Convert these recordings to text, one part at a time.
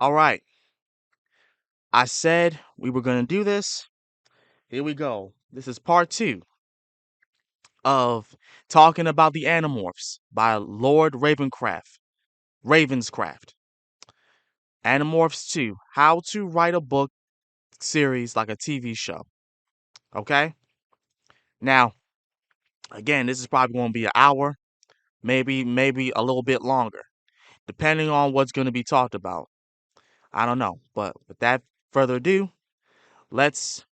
All right. I said we were going to do this. Here we go. This is part 2 of talking about the Animorphs by Lord Ravenscraft. Animorphs 2, How to Write a Book Series Like a TV Show. Okay? Now, again, this is probably going to be an hour, maybe a little bit longer, depending on what's going to be talked about. I don't know. But without further ado, let's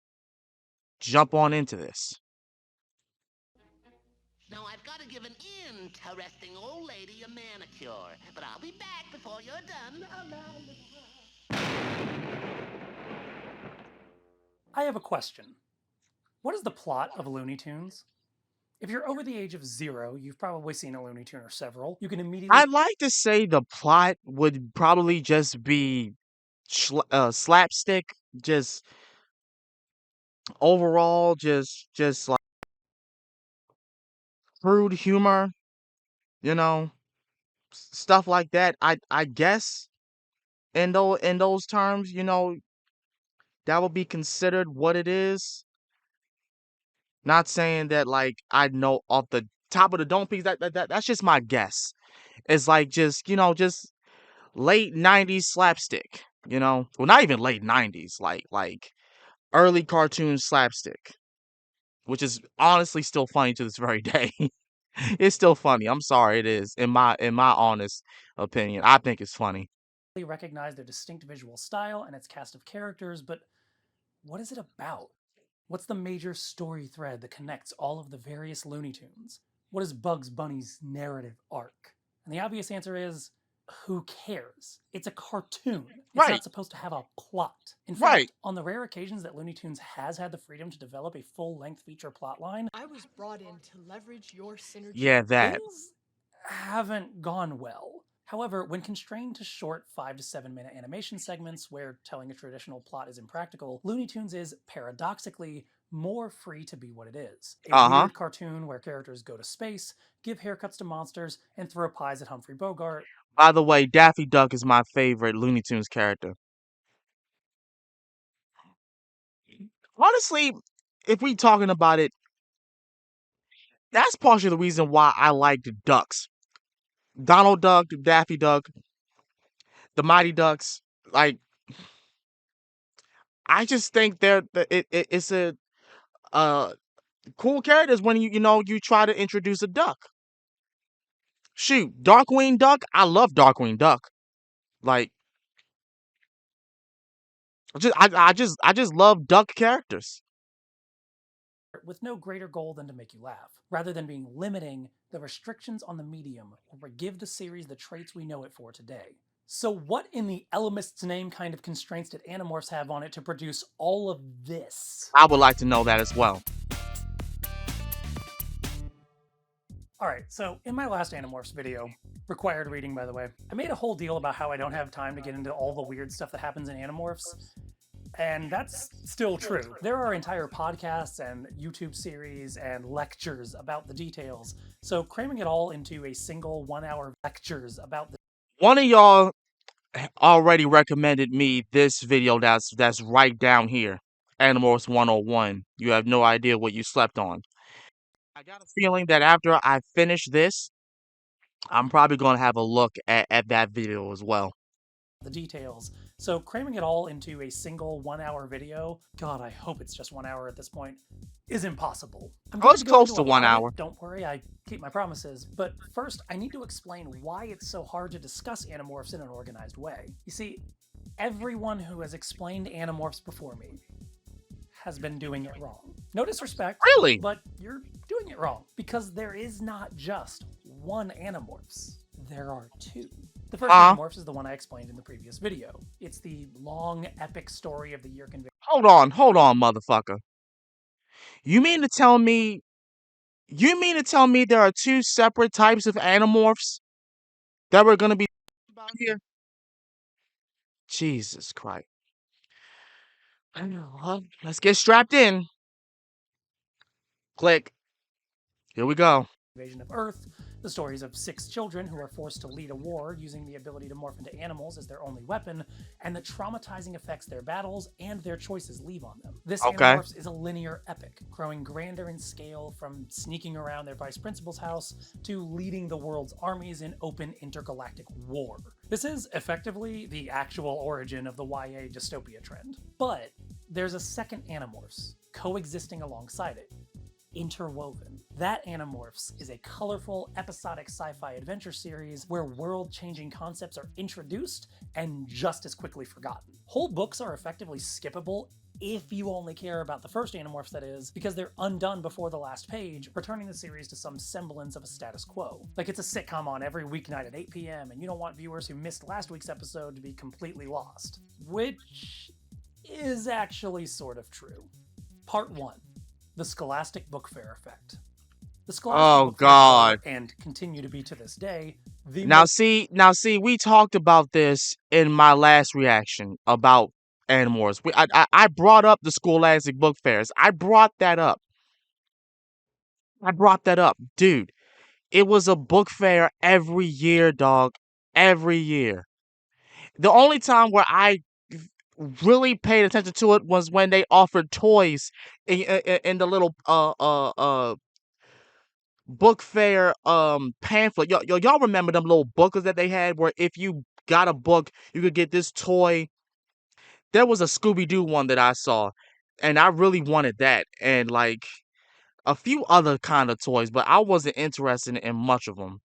jump on into this. Now I've got to give an interesting old lady a manicure, but I'll be back before you're done. I have a question. What is the plot of Looney Tunes? If you're over the age of 0, you've probably seen a Looney Tune or several. You can immediately... I'd like to say the plot would probably just be slapstick, just overall, just like crude humor, you know, stuff like that. I guess in those terms, that would be considered what it is. Not saying that like I know off the top of the dome piece. That's just my guess. It's like just late '90s slapstick. Well, not even late '90s, like early cartoon slapstick, which is honestly still funny to this very day. It's still funny. I'm sorry, it is. In my honest opinion, I think it's funny. recognize their distinct visual style and its cast of characters, but what is it about? What's the major story thread that connects all of the various Looney Tunes? What is Bugs Bunny's narrative arc? And the obvious answer is, who cares? It's a cartoon. It's Right, not supposed to have a plot. In right. fact, on the rare occasions that Looney Tunes has had the freedom to develop a full-length feature plotline, I was brought in to leverage your synergy. Yeah, that. things haven't gone well. However, when constrained to short 5 to 7 minute animation segments where telling a traditional plot is impractical, Looney Tunes is, paradoxically, more free to be what it is. A Uh-huh. weird cartoon where characters go to space, give haircuts to monsters, and throw pies at Humphrey Bogart. By the way, Daffy Duck is my favorite Looney Tunes character. Honestly, if we talking about it, that's partially the reason why I liked Ducks. Donald Duck, Daffy Duck, the Mighty Ducks. Like, I just think it's a uh cool characters when you try to introduce a duck. Shoot, Darkwing Duck. I love Darkwing Duck. Like, I just love duck characters. With no greater goal than to make you laugh, rather than being limiting, the restrictions on the medium will give the series the traits we know it for today. So what in the Elemist's name kind of constraints did Animorphs have on it to produce all of this? I would like to know that as well. Alright, so in my last Animorphs video, required reading by the way, I made a whole deal about how I don't have time to get into all the weird stuff that happens in Animorphs. And that's still true. There are entire podcasts and YouTube series and lectures about the details. So cramming it all into a single 1-hour lectures about the... One of y'all already recommended me this video that's right down here. Animorphs 101. You have no idea what you slept on. I got a feeling that after I finish this, I'm probably going to have a look at that video as well. the details. So cramming it all into a single 1-hour video, God, I hope it's just 1 hour at this point, is impossible. I'm Oh, going it's to go close into to a lot 1 of it. hour. Don't worry, I keep my promises. But first, I need to explain why it's so hard to discuss Animorphs in an organized way. You see, everyone who has explained Animorphs before me has been doing it wrong. No disrespect, Really? but you're doing it wrong. Because there is not just one Animorphs. There are two. The first Animorphs is the one I explained in the previous video. It's the long, epic story of the Yeerk invasion. Hold on, motherfucker. You mean to tell me there are two separate types of Animorphs that we're gonna be about here? Jesus Christ. Well, let's get strapped in. Click. Here we go. Invasion of Earth, The stories of 6 children who are forced to lead a war using the ability to morph into animals as their only weapon, and the traumatizing effects their battles and their choices leave on them. This Okay. Animorphs is a linear epic, growing grander in scale from sneaking around their vice principal's house to leading the world's armies in open intergalactic war. This is effectively the actual origin of the YA dystopia trend. But there's a second Animorphs coexisting alongside it, Interwoven. That Animorphs is a colorful, episodic sci-fi adventure series where world-changing concepts are introduced and just as quickly forgotten. Whole books are effectively skippable if you only care about the first Animorphs, that is, because they're undone before the last page, returning the series to some semblance of a status quo. Like it's a sitcom on every weeknight at 8 p.m., and you don't want viewers who missed last week's episode to be completely lost. Which is actually sort of true. Part 1. The Scholastic Book Fair Effect. The Scholastic Oh Book Fairs God. were, and continue to be to this day, the Now most... see, now see, we talked about this in my last reaction about Animorphs. I brought up the Scholastic Book Fairs. I brought that up. Dude. It was a book fair every year, dog. Every year. The only time where I really paid attention to it was when they offered toys in the little book fair pamphlet. Y'all remember them little booklets that they had where if you got a book, you could get this toy. There was a Scooby-Doo one that I saw, and I really wanted that, and like a few other kind of toys, but I wasn't interested in much of them.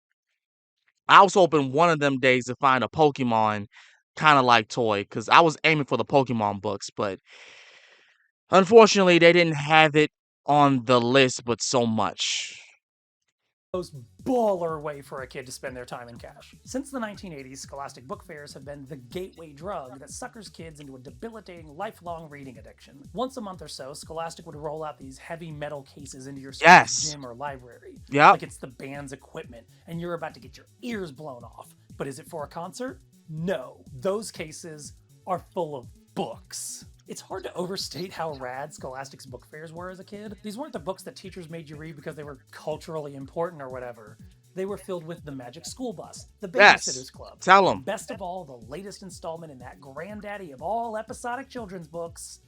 I was hoping one of them days to find a Pokemon kind of like toy, because I was aiming for the Pokemon books, but unfortunately they didn't have it on the list, but so much. most baller way for a kid to spend their time in cash. Since the 1980s, Scholastic Book Fairs have been the gateway drug that suckers kids into a debilitating, lifelong reading addiction. Once a month or so, Scholastic would roll out these heavy metal cases into your school's Yes. gym or library. Yep. Like it's the band's equipment, and you're about to get your ears blown off. But is it for a concert? No. Those cases are full of books. It's hard to overstate how rad Scholastic's book fairs were as a kid. These weren't the books that teachers made you read because they were culturally important or whatever. They were filled with The Magic School Bus, The Babysitter's Yes. Club. Tell 'em. Best of all, the latest installment in that granddaddy of all episodic children's books,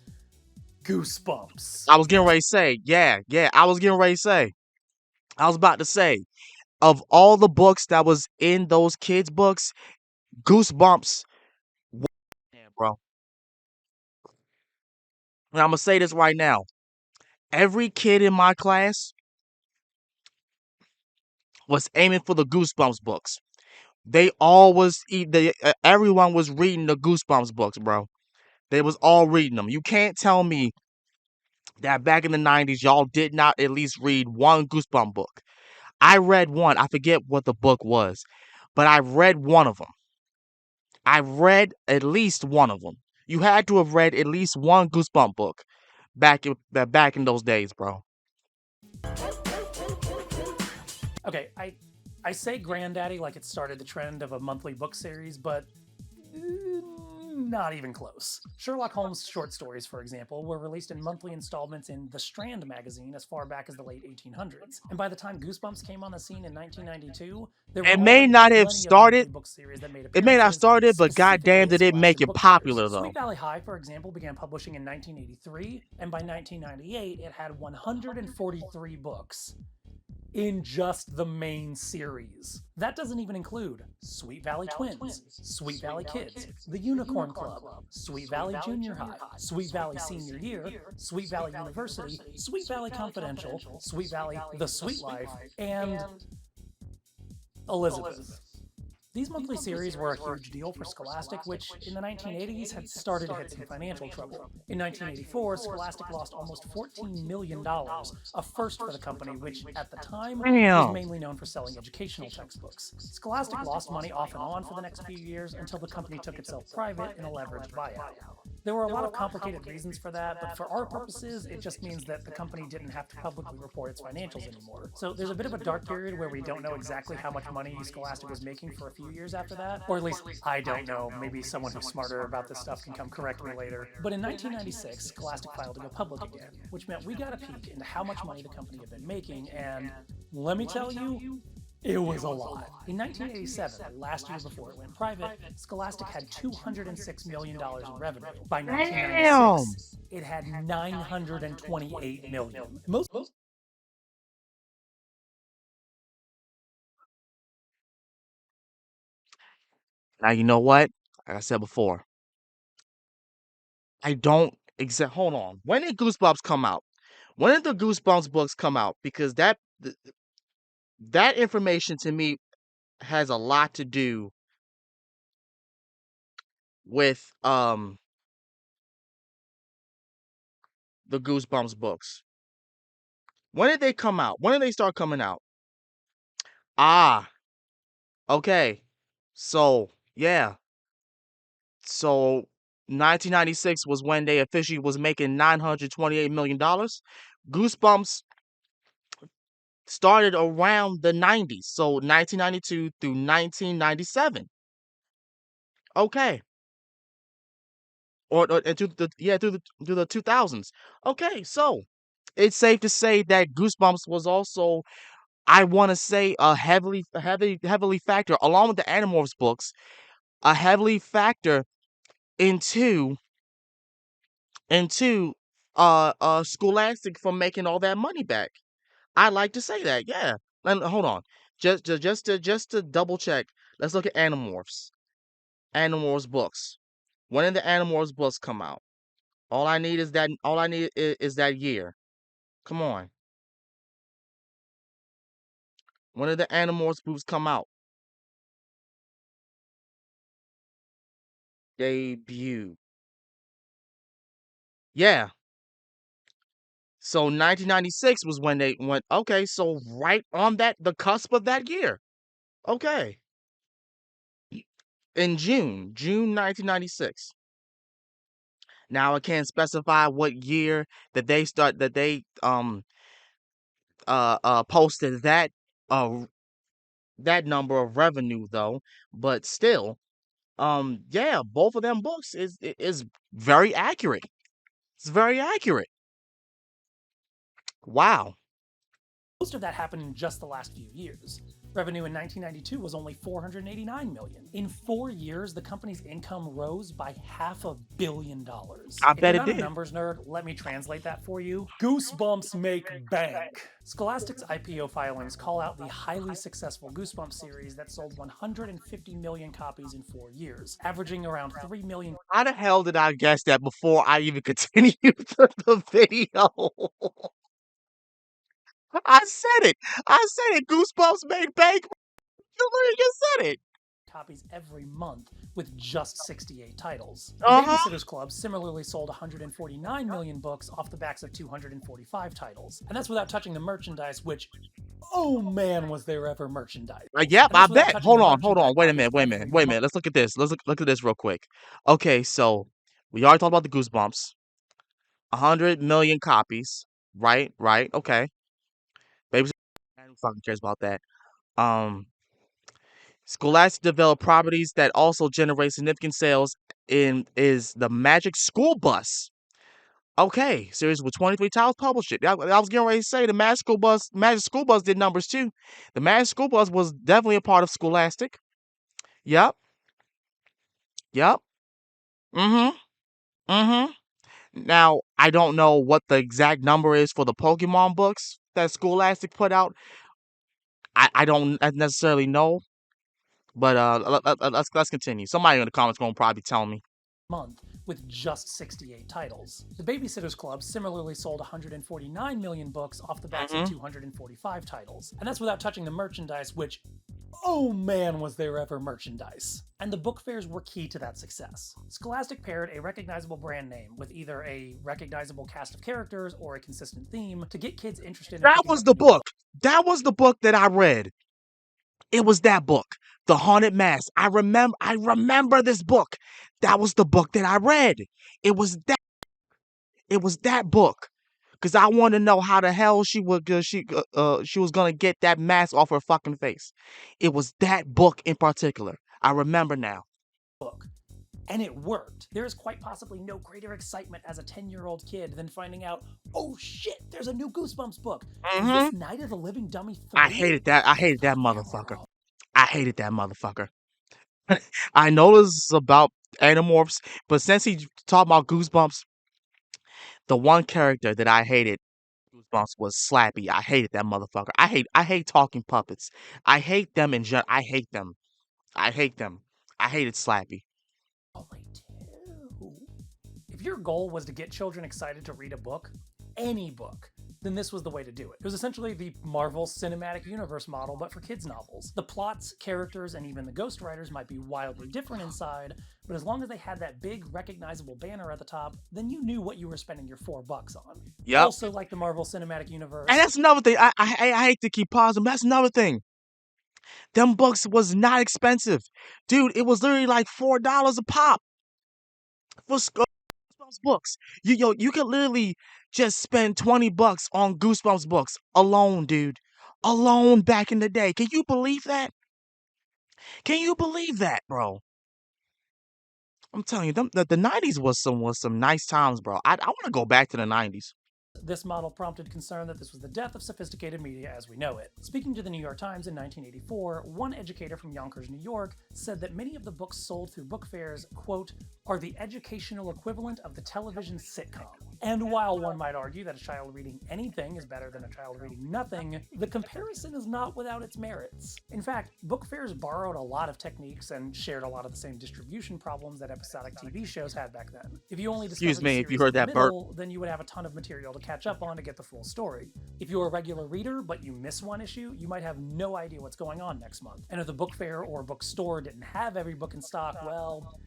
Goosebumps. I was getting ready to say, yeah, I was getting ready to say. I was about to say, of all the books that was in those kids' books, Goosebumps, yeah, bro. And I'm gonna say this right now. Every kid in my class was aiming for the Goosebumps books. They all was everyone was reading the Goosebumps books, bro. They was all reading them. You can't tell me that back in the 90s y'all did not at least read one Goosebump book. I read one. I forget what the book was, but I read one of them. I read at least one of them. You had to have read at least one Goosebump book back in those days, bro. Okay, I say granddaddy like it started the trend of a monthly book series, but not even close. Sherlock Holmes short stories, for example, were released in monthly installments in The Strand magazine as far back as the late 1800s. And by the time Goosebumps came on the scene in 1992, there were It may not have plenty of started. monthly book series that made It may not have appearances started, but specifically goddamn at did it make Scholastic it book popular fairs. though. Sweet Valley High, for example, began publishing in 1983, and by 1998 it had 143 books in just the main series. That doesn't even include Sweet Valley Twins, Sweet Valley Kids, The Unicorn Club, Sweet Valley Junior High, Sweet Valley Senior Year, Sweet Valley University, Sweet Valley Confidential, Sweet Valley The Sweet Life, and Elizabeth. These monthly series were a huge deal for Scholastic, which in the 1980s had started to hit some financial trouble. In 1984, Scholastic lost almost $14 million, a first for the company, which at the time was Damn. mainly known for selling educational textbooks. Scholastic lost money off and on for the next few years until the company took itself private in a leveraged buyout. There were a lot of complicated reasons for that, but for our purposes, it just means that the company didn't have to publicly report its financials anymore. So there's a bit of a dark period where we don't know exactly how much money Scholastic was making for a few years after that, or at least I don't know. Maybe someone who's smarter about this stuff can come correct me later. But in 1996, Scholastic filed to go public again, which meant we got a peek into how much money the company had been making, and let me tell you, It was a lot. In 1987, the last year before it went private, Scholastic had $206 million in revenue. By Damn. 1996, it had $928 million. Most Now you know what? Like I said before, I don't exact. Hold on. When did Goosebumps come out? When did the Goosebumps books come out? Because that information to me has a lot to do with the Goosebumps books. When did they come out? When did they start coming out? Ah, okay. So yeah. So 1996 was when they officially was making $928 million. Goosebumps started around the 90s. So 1992 through 1997. Okay. Or and through the 2000s. Okay, so it's safe to say that Goosebumps was also, I want to say, a heavily factor, along with the Animorphs books, a heavily factor into into Scholastic from making all that money back. I like to say that, yeah. And hold on, just to double check. Let's look at Animorphs. Animorphs books. When did the Animorphs books come out? All I need is that. All I need is that year. Come on. When did the Animorphs books come out? Debut. Yeah. So 1996 was when they went. Okay, so right on the cusp of that year. Okay, in June 1996. Now I can't specify what year that they posted uh that number of revenue though, but still, yeah, both of them books is very accurate. It's very accurate. Wow. Most of that happened in just the last few years. Revenue in 1992 was only $489 million. In 4 years, the company's income rose by $500 million. I If you're bet it not a did. numbers nerd, let me translate that for you. Goosebumps make bank. Scholastic's IPO filings call out the highly successful Goosebumps series that sold 150 million copies in 4 years, averaging around 3 million How the hell did I guess that before I even continued the video? I said it. I said it. Goosebumps made bank. You literally just said it. copies every month with just 68 titles. The Uh-huh. Babysitters Club similarly sold 149 million books off the backs of 245 titles. And that's without touching the merchandise, which, oh man, was there ever merchandise. Yep, And I that's without bet. touching Hold the on, hold merchandise on. Wait a copies minute, wait a minute, every wait a month. minute. Let's look at this. Let's look at this real quick. Okay, so we already talked about the Goosebumps. 100 million copies. Right, right, okay. Baby, who fucking cares about that? Um, Scholastic developed properties that also generate significant sales in is the Magic School Bus. Okay, series with 23 titles published. I was getting ready to say the Magic School Bus did numbers too. The Magic School Bus was definitely a part of Scholastic. Yep, yep. Mm-hmm. Mm-hmm. Now, I don't know what the exact number is for the Pokemon books that Scholastic put out. I don't necessarily know, but let's continue. Somebody in the comments gonna probably tell me. Month with just 68 titles. The Babysitters Club similarly sold 149 million books off the backs of Mm-hmm. 245 titles. And that's without touching the merchandise, which, oh man, was there ever merchandise. And the book fairs were key to that success. Scholastic paired a recognizable brand name with either a recognizable cast of characters or a consistent theme to get kids interested in That picking was up the the new book. book. That was the book that I read. It was that book, The Haunted Mask. I remember this book. That was the book that I read. It was that. It was that book. Cause I want to know how the hell she was gonna get that mask off her fucking face. It was that book in particular. I remember now. Book. And it worked. There is quite possibly no greater excitement as a 10-year-old kid than finding out, oh shit, there's a new Goosebumps book. Is this Night of the Living Dummy 3? I hated that. I hated that motherfucker. I hated that motherfucker. I know this is about Animorphs, but since he talked about Goosebumps, the one character that I hated Goosebumps was Slappy. I hated that motherfucker. I hate talking puppets. I hate them in general. I hate them. I hate them. I hated Slappy. Only 2. If your goal was to get children excited to read a book, any book, then this was the way to do it. It was essentially the Marvel Cinematic Universe model, but for kids' novels. The plots, characters, and even the ghostwriters might be wildly different inside, but as long as they had that big, recognizable banner at the top, then you knew what you were spending your $4 on. Yep. Also, like the Marvel Cinematic Universe. And that's another thing. I hate to keep pausing, but that's another thing. Them books was not expensive. Dude, it was literally like $4 a pop for Goosebumps books. You could literally just spend $20 on Goosebumps books alone, dude. Alone back in the day. Can you believe that? Can you believe that, bro? I'm telling you, the 90s was some nice times, bro. I want to go back to the 90s. This model prompted concern that this was the death of sophisticated media as we know it. Speaking to the New York Times in 1984, one educator from Yonkers, New York, said that many of the books sold through book fairs, quote, are the educational equivalent of the television sitcom. And while one might argue that a child reading anything is better than a child reading nothing, the comparison is not without its merits. In fact, book fairs borrowed a lot of techniques and shared a lot of the same distribution problems that episodic TV shows had back then. If you only discovered Excuse me the if you series heard in the that burp. middle, then you would have a ton of material to catch up on to get the full story. If you're a regular reader but you miss one issue, you might have no idea what's going on next month. And if the book fair or bookstore didn't have every book in stock, well,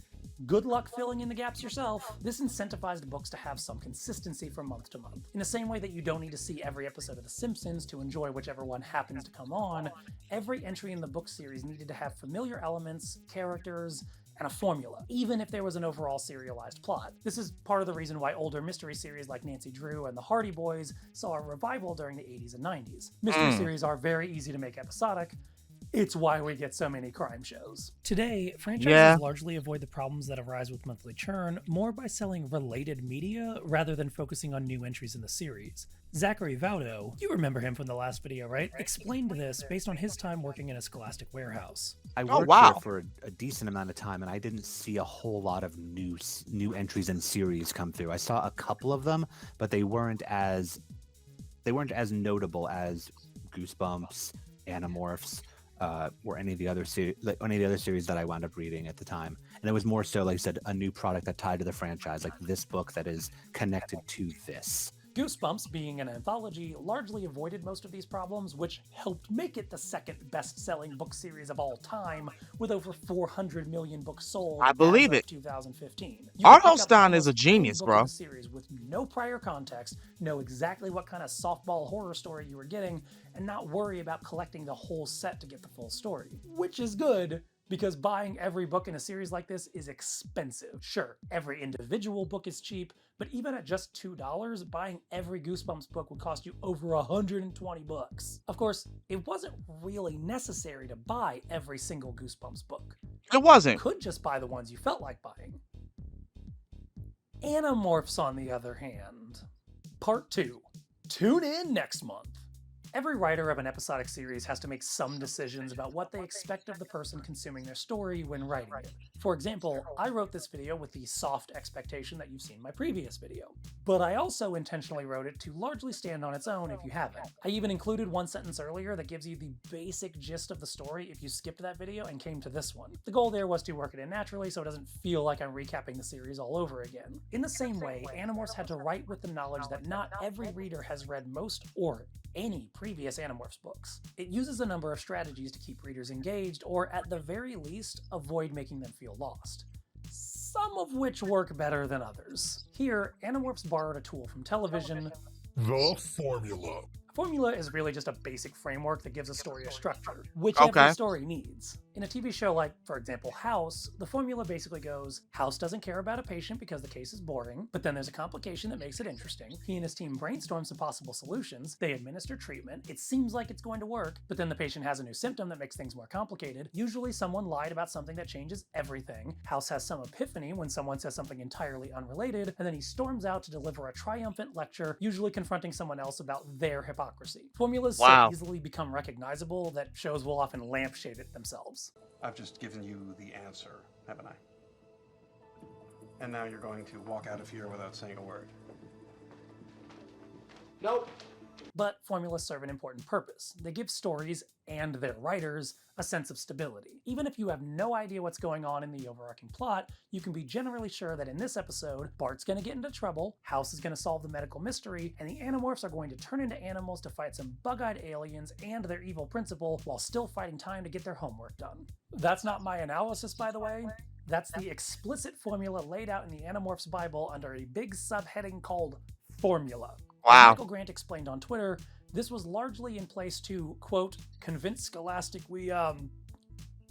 good luck filling in the gaps yourself. This incentivized books to have some consistency from month to month. In the same way that you don't need to see every episode of The Simpsons to enjoy whichever one happens to come on, every entry in the book series needed to have familiar elements, characters, and a formula, even if there was an overall serialized plot. This is part of the reason why older mystery series like Nancy Drew and the Hardy Boys saw a revival during the 80s and 90s. Mystery series are very easy to make episodic. It's why we get so many crime shows. Today, franchises largely avoid the problems that arise with monthly churn more by selling related media rather than focusing on new entries in the series. Zachary Vaudo, you remember him from the last video, right? Explained this based on his time working in a Scholastic warehouse. I worked here for a decent amount of time, and I didn't see a whole lot of new entries and series come through. I saw a couple of them, but they weren't as notable as Goosebumps, Animorphs, or any of the other series that I wound up reading at the time. And it was more so, like I said, a new product that tied to the franchise, like this book that is connected to this. Goosebumps, being an anthology, largely avoided most of these problems, which helped make it the second best-selling book series of all time, with over 400 million books sold. I believe it. 2015. Art Holstein is a genius, bro. Series with no prior context, know exactly what kind of softball horror story you were getting, and not worry about collecting the whole set to get the full story, which is good. Because buying every book in a series like this is expensive. Sure, every individual book is cheap, but even at just $2, buying every Goosebumps book would cost you over $120. Of course, it wasn't really necessary to buy every single Goosebumps book. It wasn't. You could just buy the ones you felt like buying. Animorphs, on the other hand. Part 2. Tune in next month. Every writer of an episodic series has to make some decisions about what they expect of the person consuming their story when writing it. For example, I wrote this video with the soft expectation that you've seen my previous video. But I also intentionally wrote it to largely stand on its own if you haven't. I even included one sentence earlier that gives you the basic gist of the story if you skipped that video and came to this one. The goal there was to work it in naturally so it doesn't feel like I'm recapping the series all over again. In the same way, Animorphs had to write with the knowledge that not every reader has read most or any previous Animorphs books. It uses a number of strategies to keep readers engaged, or at the very least, avoid making them feel lost. Some of which work better than others. Here, Animorphs borrowed a tool from television, the formula. A formula is really just a basic framework that gives a story a structure, which every story needs. In a TV show like, for example, House, the formula basically goes, House doesn't care about a patient because the case is boring, but then there's a complication that makes it interesting. He and his team brainstorm some possible solutions, they administer treatment, it seems like it's going to work, but then the patient has a new symptom that makes things more complicated. Usually someone lied about something that changes everything. House has some epiphany when someone says something entirely unrelated, and then he storms out to deliver a triumphant lecture, usually confronting someone else about their hypocrisy. Formulas so easily become recognizable that shows will often lampshade it themselves. I've just given you the answer, haven't I? And now you're going to walk out of here without saying a word. Nope. But formulas serve an important purpose. They give stories, and their writers, a sense of stability. Even if you have no idea what's going on in the overarching plot, you can be generally sure that in this episode, Bart's gonna get into trouble, House is gonna solve the medical mystery, and the Animorphs are going to turn into animals to fight some bug-eyed aliens and their evil principal while still fighting time to get their homework done. That's not my analysis, by the way. That's the explicit formula laid out in the Animorphs Bible under a big subheading called Formula. As Michael Grant explained on Twitter, this was largely in place to, quote, convince Scholastic we,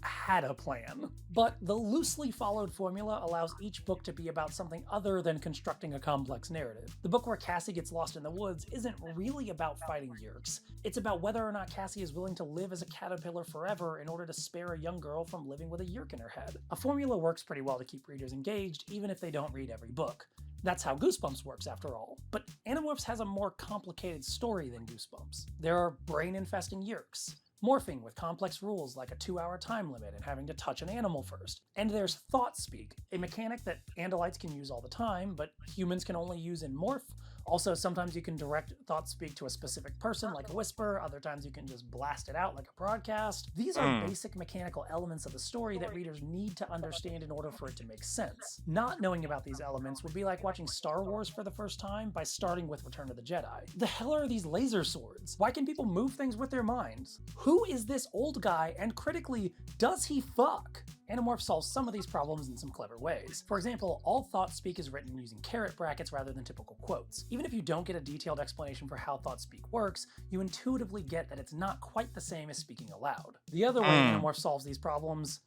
had a plan. But the loosely followed formula allows each book to be about something other than constructing a complex narrative. The book where Cassie gets lost in the woods isn't really about fighting Yeerks. It's about whether or not Cassie is willing to live as a caterpillar forever in order to spare a young girl from living with a Yeerk in her head. A formula works pretty well to keep readers engaged, even if they don't read every book. That's how Goosebumps works, after all. But Animorphs has a more complicated story than Goosebumps. There are brain-infesting Yeerks, morphing with complex rules like a 2-hour time limit and having to touch an animal first. And there's thought speak, a mechanic that Andalites can use all the time, but humans can only use in Morph. Also, sometimes you can direct thought speak to a specific person like a whisper, other times you can just blast it out like a broadcast. These are basic mechanical elements of the story that readers need to understand in order for it to make sense. Not knowing about these elements would be like watching Star Wars for the first time by starting with Return of the Jedi. The hell are these laser swords? Why can people move things with their minds? Who is this old guy, and critically, does he fuck? Animorphs solves some of these problems in some clever ways. For example, all thought speak is written using caret brackets rather than typical quotes. Even if you don't get a detailed explanation for how thought speak works, you intuitively get that it's not quite the same as speaking aloud. The other way Animorphs solves these problems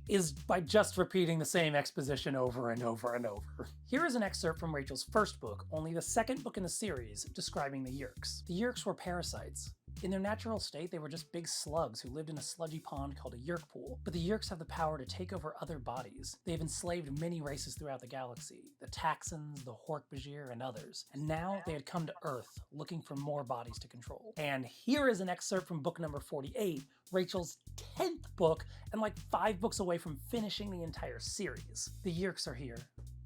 is by just repeating the same exposition over and over and over. Here is an excerpt from Rachel's first book, only the second book in the series, describing the Yeerks. The Yeerks were parasites. In their natural state, they were just big slugs who lived in a sludgy pond called a Yeerk pool. But the Yeerks have the power to take over other bodies. They've enslaved many races throughout the galaxy, the Taxons, the Hork-Bajir, and others. And now they had come to Earth, looking for more bodies to control. And here is an excerpt from book number 48, Rachel's 10th book, and like 5 books away from finishing the entire series. The Yeerks are here.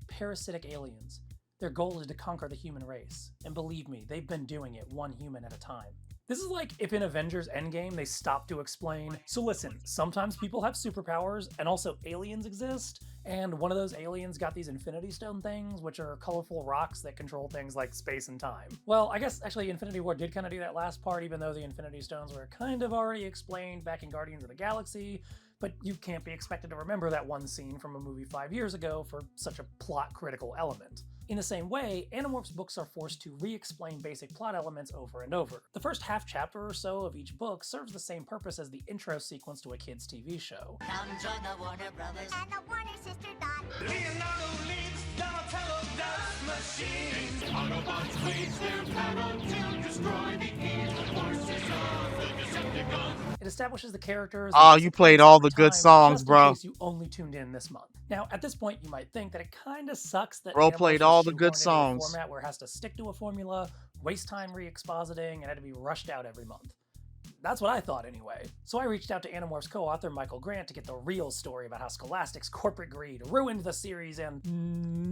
Parasitic aliens. Their goal is to conquer the human race. And believe me, they've been doing it one human at a time. This is like if in Avengers Endgame they stopped to explain, so listen, sometimes people have superpowers and also aliens exist, and one of those aliens got these Infinity Stone things, which are colorful rocks that control things like space and time. Well, I guess actually Infinity War did kind of do that last part, even though the Infinity Stones were kind of already explained back in Guardians of the Galaxy, but you can't be expected to remember that one scene from a movie 5 years ago for such a plot-critical element. In the same way, Animorphs books are forced to re-explain basic plot elements over and over. The first half chapter or so of each book serves the same purpose as the intro sequence to a kid's TV show. Come join the Warner Brothers and the Warner Sister Dot. Leonardo leads Donatello dust machines. Autobots wage their battle to destroy the evil forces of the Decepticons. It establishes the characters. Oh, you played all the good songs, bro. In case you only tuned in this month. Now, at this point, you might think that it kind of sucks that Bro played all the good songs. Format where it has to stick to a formula, waste time re-expositing, and had to be rushed out every month. That's what I thought anyway. So I reached out to Animorphs co-author Michael Grant to get the real story about how Scholastic's corporate greed ruined the series, and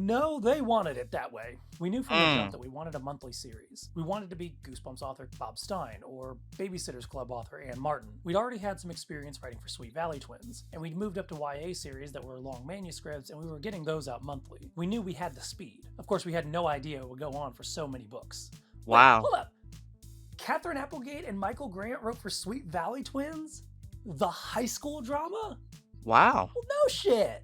no, they wanted it that way. We knew from the jump that we wanted a monthly series. We wanted to be Goosebumps author Bob Stein, or Babysitter's Club author Ann Martin. We'd already had some experience writing for Sweet Valley Twins, and we'd moved up to YA series that were long manuscripts, and we were getting those out monthly. We knew we had the speed. Of course, we had no idea it would go on for so many books. Wow. Wait, hold up. Catherine Applegate and Michael Grant wrote for Sweet Valley Twins? The high school drama? Wow. Well, no shit.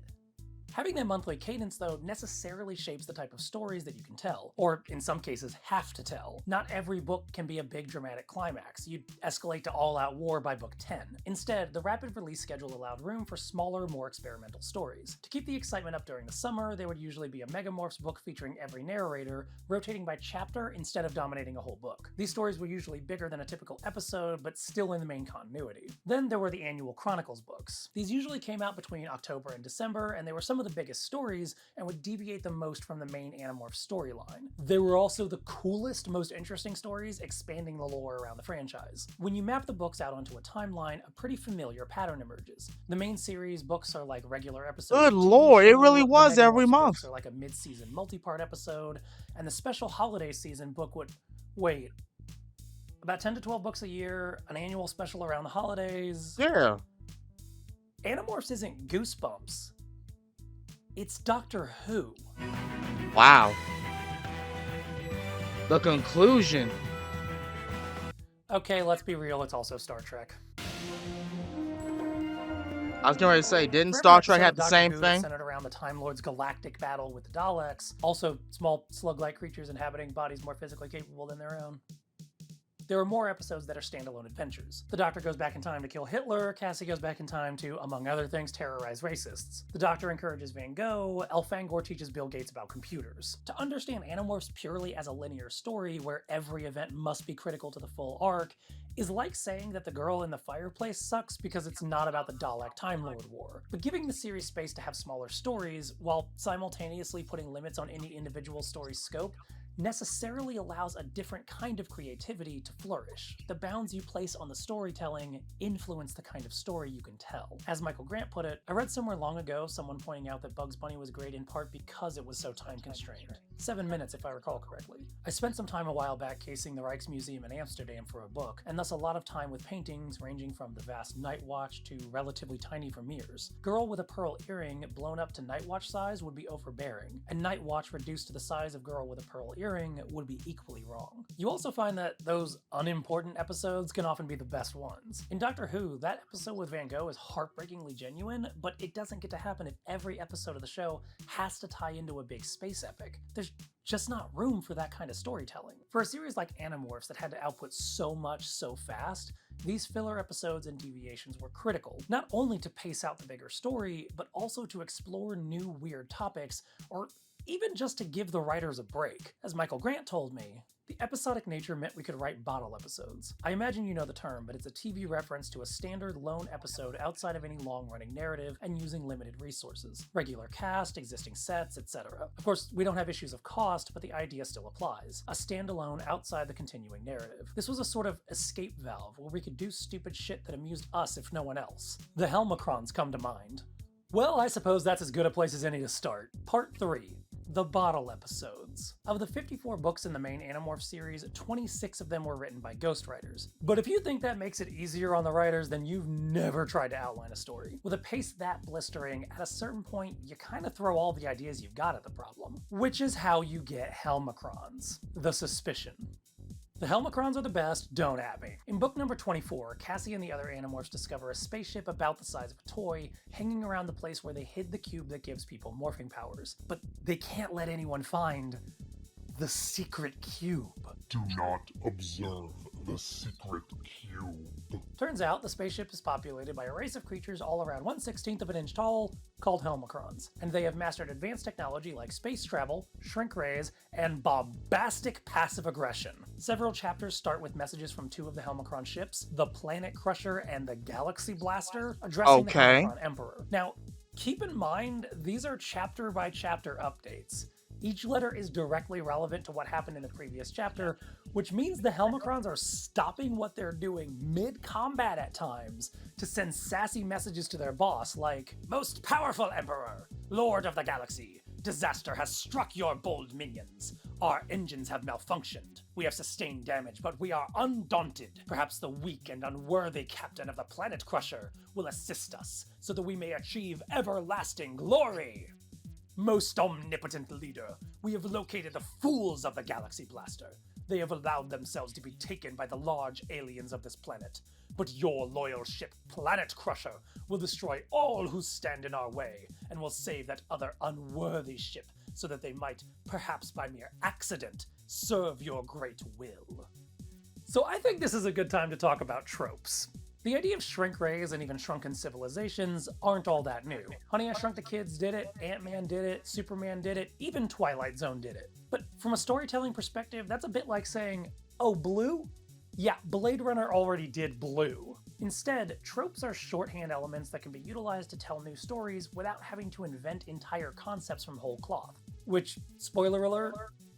Having that monthly cadence, though, necessarily shapes the type of stories that you can tell, or in some cases, have to tell. Not every book can be a big dramatic climax. You'd escalate to all-out war by book 10. Instead, the rapid release schedule allowed room for smaller, more experimental stories. To keep the excitement up during the summer, there would usually be a Megamorphs book featuring every narrator, rotating by chapter instead of dominating a whole book. These stories were usually bigger than a typical episode, but still in the main continuity. Then there were the annual Chronicles books. These usually came out between October and December, and they were some of the biggest stories and would deviate the most from the main Animorphs storyline. They were also the coolest, most interesting stories, expanding the lore around the franchise. When you map the books out onto a timeline, a pretty familiar pattern emerges. The main series books are like regular episodes. Good of a TV lord, it show, really the was every Megamorphs month. books are like a mid-season multi-part episode, and the special holiday season book would... wait. About 10 to 12 books a year, an annual special around the holidays. Yeah. Animorphs isn't Goosebumps. It's Doctor Who. Wow. The conclusion. Okay, let's be real, it's also Star Trek. I was going to say, didn't For Star every Trek episode have of the Doctor same Who thing? centered around the Time Lord's galactic battle with the Daleks, also small slug-like creatures inhabiting bodies more physically capable than their own. There are more episodes that are standalone adventures. The Doctor goes back in time to kill Hitler, Cassie goes back in time to, among other things, terrorize racists. The Doctor encourages Van Gogh, Elfangor teaches Bill Gates about computers. To understand Animorphs purely as a linear story where every event must be critical to the full arc is like saying that The Girl in the Fireplace sucks because it's not about the Dalek Time Lord War. But giving the series space to have smaller stories, while simultaneously putting limits on any individual story's scope, necessarily allows a different kind of creativity to flourish. The bounds you place on the storytelling influence the kind of story you can tell. As Michael Grant put it, I read somewhere long ago someone pointing out that Bugs Bunny was great in part because it was so time constrained. 7 minutes if I recall correctly. I spent some time a while back casing the Rijksmuseum in Amsterdam for a book, and thus a lot of time with paintings ranging from the vast Night Watch to relatively tiny Vermeers. Girl with a Pearl Earring blown up to Night Watch size would be overbearing, and Night Watch reduced to the size of Girl with a Pearl Earring would be equally wrong. You also find that those unimportant episodes can often be the best ones. In Doctor Who, that episode with Van Gogh is heartbreakingly genuine, but it doesn't get to happen if every episode of the show has to tie into a big space epic. There's just not room for that kind of storytelling. For a series like Animorphs that had to output so much so fast, these filler episodes and deviations were critical, not only to pace out the bigger story, but also to explore new weird topics, or even just to give the writers a break. As Michael Grant told me, the episodic nature meant we could write bottle episodes. I imagine you know the term, but it's a TV reference to a standard lone episode outside of any long-running narrative and using limited resources. Regular cast, existing sets, etc. Of course, we don't have issues of cost, but the idea still applies. A standalone outside the continuing narrative. This was a sort of escape valve where we could do stupid shit that amused us if no one else. The Helmicrons come to mind. Well, I suppose that's as good a place as any to start. Part 3. The Bottle Episodes. Of the 54 books in the main Animorphs series, 26 of them were written by ghostwriters. But if you think that makes it easier on the writers, then you've never tried to outline a story. With a pace that blistering, at a certain point, you kind of throw all the ideas you've got at the problem. Which is how you get Helmicrons. The Suspicion. The Helmicrons are the best, don't at me. In book number 24, Cassie and the other Animorphs discover a spaceship about the size of a toy hanging around the place where they hid the cube that gives people morphing powers. But they can't let anyone find the secret cube. Do not observe the secret cube. Turns out the spaceship is populated by a race of creatures all around 1/16 of an inch tall, called Helmicrons, and they have mastered advanced technology like space travel, shrink rays, and bombastic passive aggression. Several chapters start with messages from two of the Helmicron ships, the Planet Crusher and the Galaxy Blaster, addressing the Helmicron Emperor. Now, keep in mind, these are chapter-by-chapter updates. Each letter is directly relevant to what happened in the previous chapter, which means the Helmicrons are stopping what they're doing mid-combat at times to send sassy messages to their boss like, "Most powerful Emperor, Lord of the Galaxy, disaster has struck your bold minions. Our engines have malfunctioned. We have sustained damage, but we are undaunted. Perhaps the weak and unworthy captain of the Planet Crusher will assist us so that we may achieve everlasting glory. Most omnipotent leader, we have located the fools of the Galaxy Blaster. They have allowed themselves to be taken by the large aliens of this planet. But your loyal ship, Planet Crusher, will destroy all who stand in our way, and will save that other unworthy ship so that they might, perhaps by mere accident, serve your great will. So I think this is a good time to talk about tropes. The idea of shrink rays and even shrunken civilizations aren't all that new. Honey, I Shrunk the Kids did it, Ant-Man did it, Superman did it, even Twilight Zone did it. But from a storytelling perspective, that's a bit like saying, oh, blue? Yeah, Blade Runner already did blue. Instead, tropes are shorthand elements that can be utilized to tell new stories without having to invent entire concepts from whole cloth. Which, spoiler alert,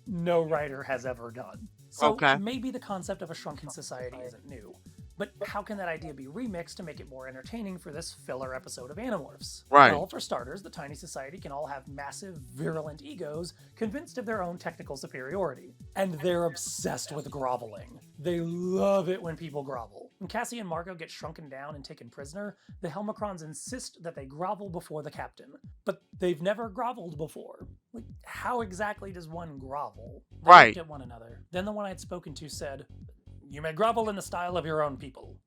no writer has ever done. So Okay. maybe the concept of a shrunken society isn't new, but how can that idea be remixed to make it more entertaining for this filler episode of Animorphs? Right. Well, for starters, the tiny society can all have massive, virulent egos convinced of their own technical superiority. And they're obsessed with groveling. They love it when people grovel. When Cassie and Marco get shrunken down and taken prisoner, the Helmicrons insist that they grovel before the captain. But they've never groveled before. Like, how exactly does one grovel? They Right. looked at one another. Then the one I'd spoken to said, "You may grovel in the style of your own people.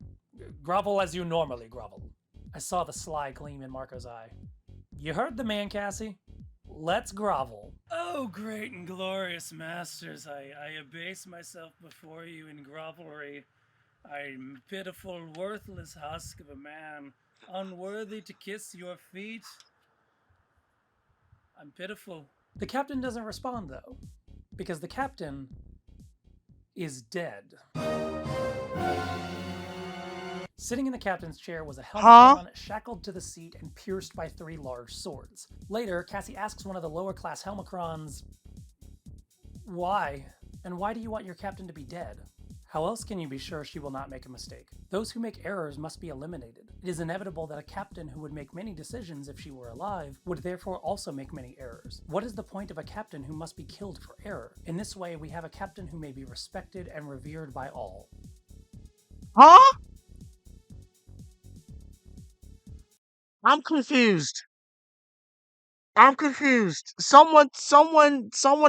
Grovel as you normally grovel." I saw the sly gleam in Marco's eye. "You heard the man, Cassie. Let's grovel." "Oh, great and glorious masters, I abase myself before you in grovelry. I'm a pitiful, worthless husk of a man, unworthy to kiss your feet. I'm pitiful." The captain doesn't respond, though, because the captain is dead. Sitting in the captain's chair was a Helmicron shackled to the seat and pierced by 3 large swords. Later, Cassie asks one of the lower class Helmicrons, "Why? And why do you want your captain to be dead?" How else can you be sure she will not make a mistake? Those who make errors must be eliminated. It is inevitable that a captain who would make many decisions if she were alive would therefore also make many errors. What is the point of a captain who must be killed for error? In this way, we have a captain who may be respected and revered by all. Huh? I'm confused. I'm confused. Someone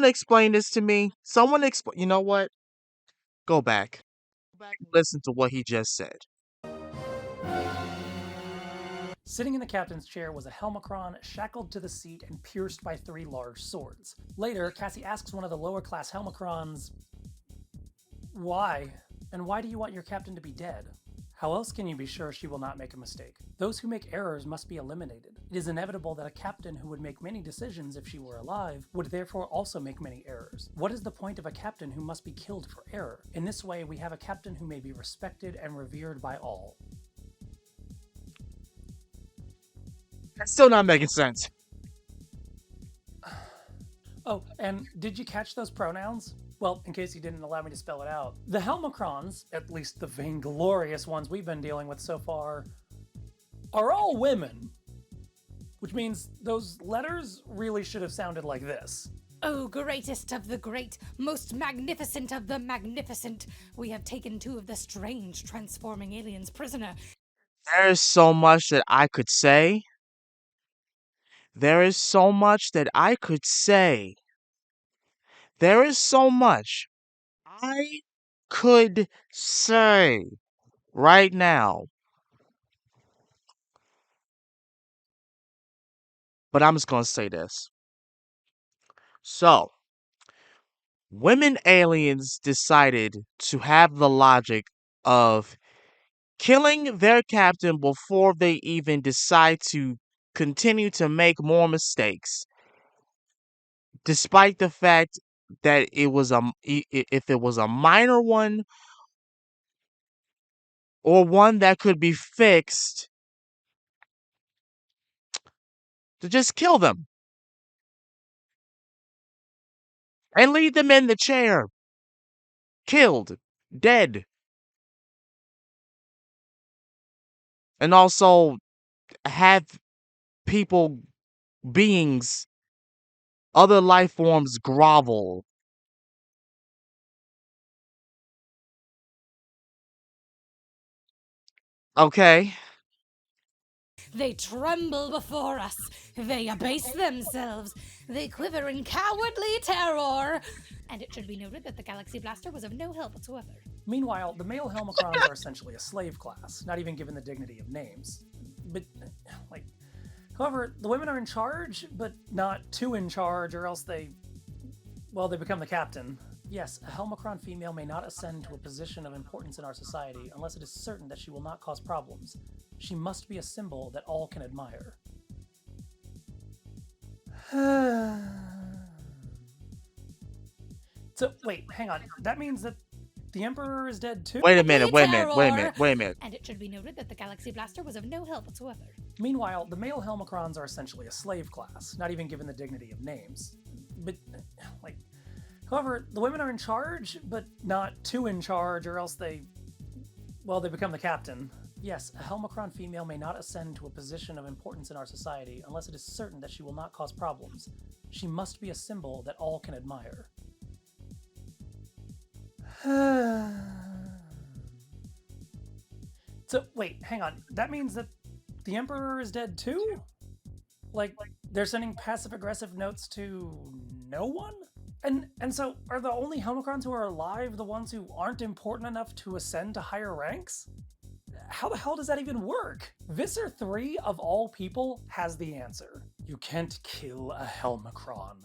explain this to me. Someone explain. You know what? Go back. Go back and listen to what he just said. Sitting in the captain's chair was a Helmicron shackled to the seat and pierced by 3 large swords. Later, Cassie asks one of the lower class Helmicrons, "Why? And why do you want your captain to be dead?" How else can you be sure she will not make a mistake? Those who make errors must be eliminated. It is inevitable that a captain who would make many decisions if she were alive would therefore also make many errors. What is the point of a captain who must be killed for error? In this way, we have a captain who may be respected and revered by all. That's still not making sense. Oh, and did you catch those pronouns? Well, in case you didn't allow me to spell it out, the Helmicrons, at least the vainglorious ones we've been dealing with so far, are all women. Which means those letters really should have sounded like this. "Oh, greatest of the great, most magnificent of the magnificent, we have taken 2 of the strange transforming aliens prisoner." There is so much that I could say. There is so much that I could say. There is so much I could say right now. But I'm just going to say this. So, women aliens decided to have the logic of killing their captain before they even decide to continue to make more mistakes, despite the fact that it was if it was a minor one or one that could be fixed, to just kill them and leave them in the chair, killed, dead, and also have people, beings, other life forms grovel. Okay. They tremble before us. They abase themselves. They quiver in cowardly terror. And it should be noted that the Galaxy Blaster was of no help whatsoever. Meanwhile, the male Helmicrons are essentially a slave class, not even given the dignity of names. But, like, however, the women are in charge, but not too in charge, or else they become the captain. Yes, a Helmicron female may not ascend to a position of importance in our society unless it is certain that she will not cause problems. She must be a symbol that all can admire. So, wait, hang on. That means that the Emperor is dead too? Wait a minute, wait a minute, wait a minute, wait a minute. And it should be noted that the Galaxy Blaster was of no help whatsoever. Meanwhile, the male Helmicrons are essentially a slave class, not even given the dignity of names. But, like, however, the women are in charge, but not too in charge, or else they become the captain. Yes, a Helmicron female may not ascend to a position of importance in our society unless it is certain that she will not cause problems. She must be a symbol that all can admire. So, wait, hang on. That means that the Emperor is dead too? Like, they're sending passive-aggressive notes to no one? And so, are the only Helmicrons who are alive the ones who aren't important enough to ascend to higher ranks? How the hell does that even work? Visser 3, of all people, has the answer. You can't kill a Helmicron.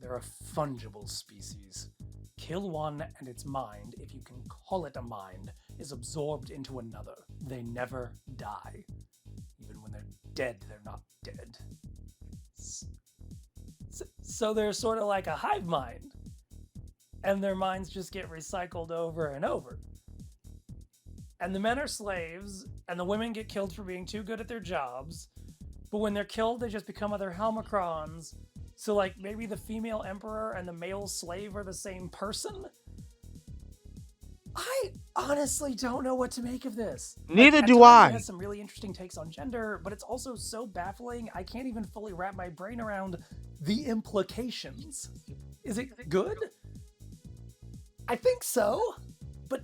They're a fungible species. Kill one and its mind, if you can call it a mind, is absorbed into another. They never die. Even when they're dead, they're not dead. So they're sort of like a hive mind. And their minds just get recycled over and over. And the men are slaves, and the women get killed for being too good at their jobs. But when they're killed, they just become other Helmicrons. So, like, maybe the female emperor and the male slave are the same person? I honestly don't know what to make of this. Neither Like, do at times I. It has some really interesting takes on gender, but it's also so baffling, I can't even fully wrap my brain around the implications. Is it good? I think so, but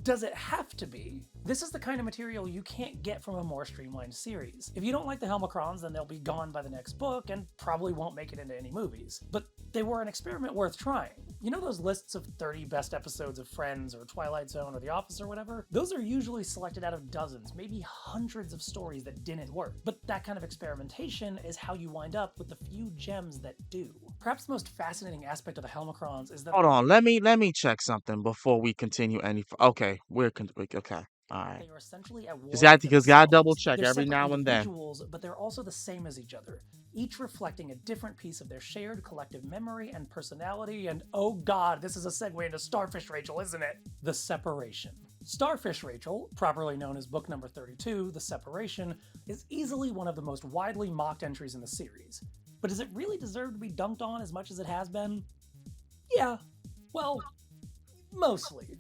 does it have to be? This is the kind of material you can't get from a more streamlined series. If you don't like the Helmicrons, then they'll be gone by the next book and probably won't make it into any movies. But they were an experiment worth trying. You know those lists of 30 best episodes of Friends or Twilight Zone or The Office or whatever? Those are usually selected out of dozens, maybe hundreds of stories that didn't work. But that kind of experimentation is how you wind up with the few gems that do. Perhaps the most fascinating aspect of the Helmicrons is that— Hold on, let me check something before we continue any. Okay, okay, all right. They are essentially at war Because gotta double check They're every separate now and then. individuals, but they're also the same as each other, each reflecting a different piece of their shared collective memory and personality. And oh god, this is a segue into Starfish Rachel, isn't it? The Separation. Starfish Rachel, properly known as book number 32, The Separation, is easily one of the most widely mocked entries in the series. But does it really deserve to be dunked on as much as it has been? Yeah, well, mostly.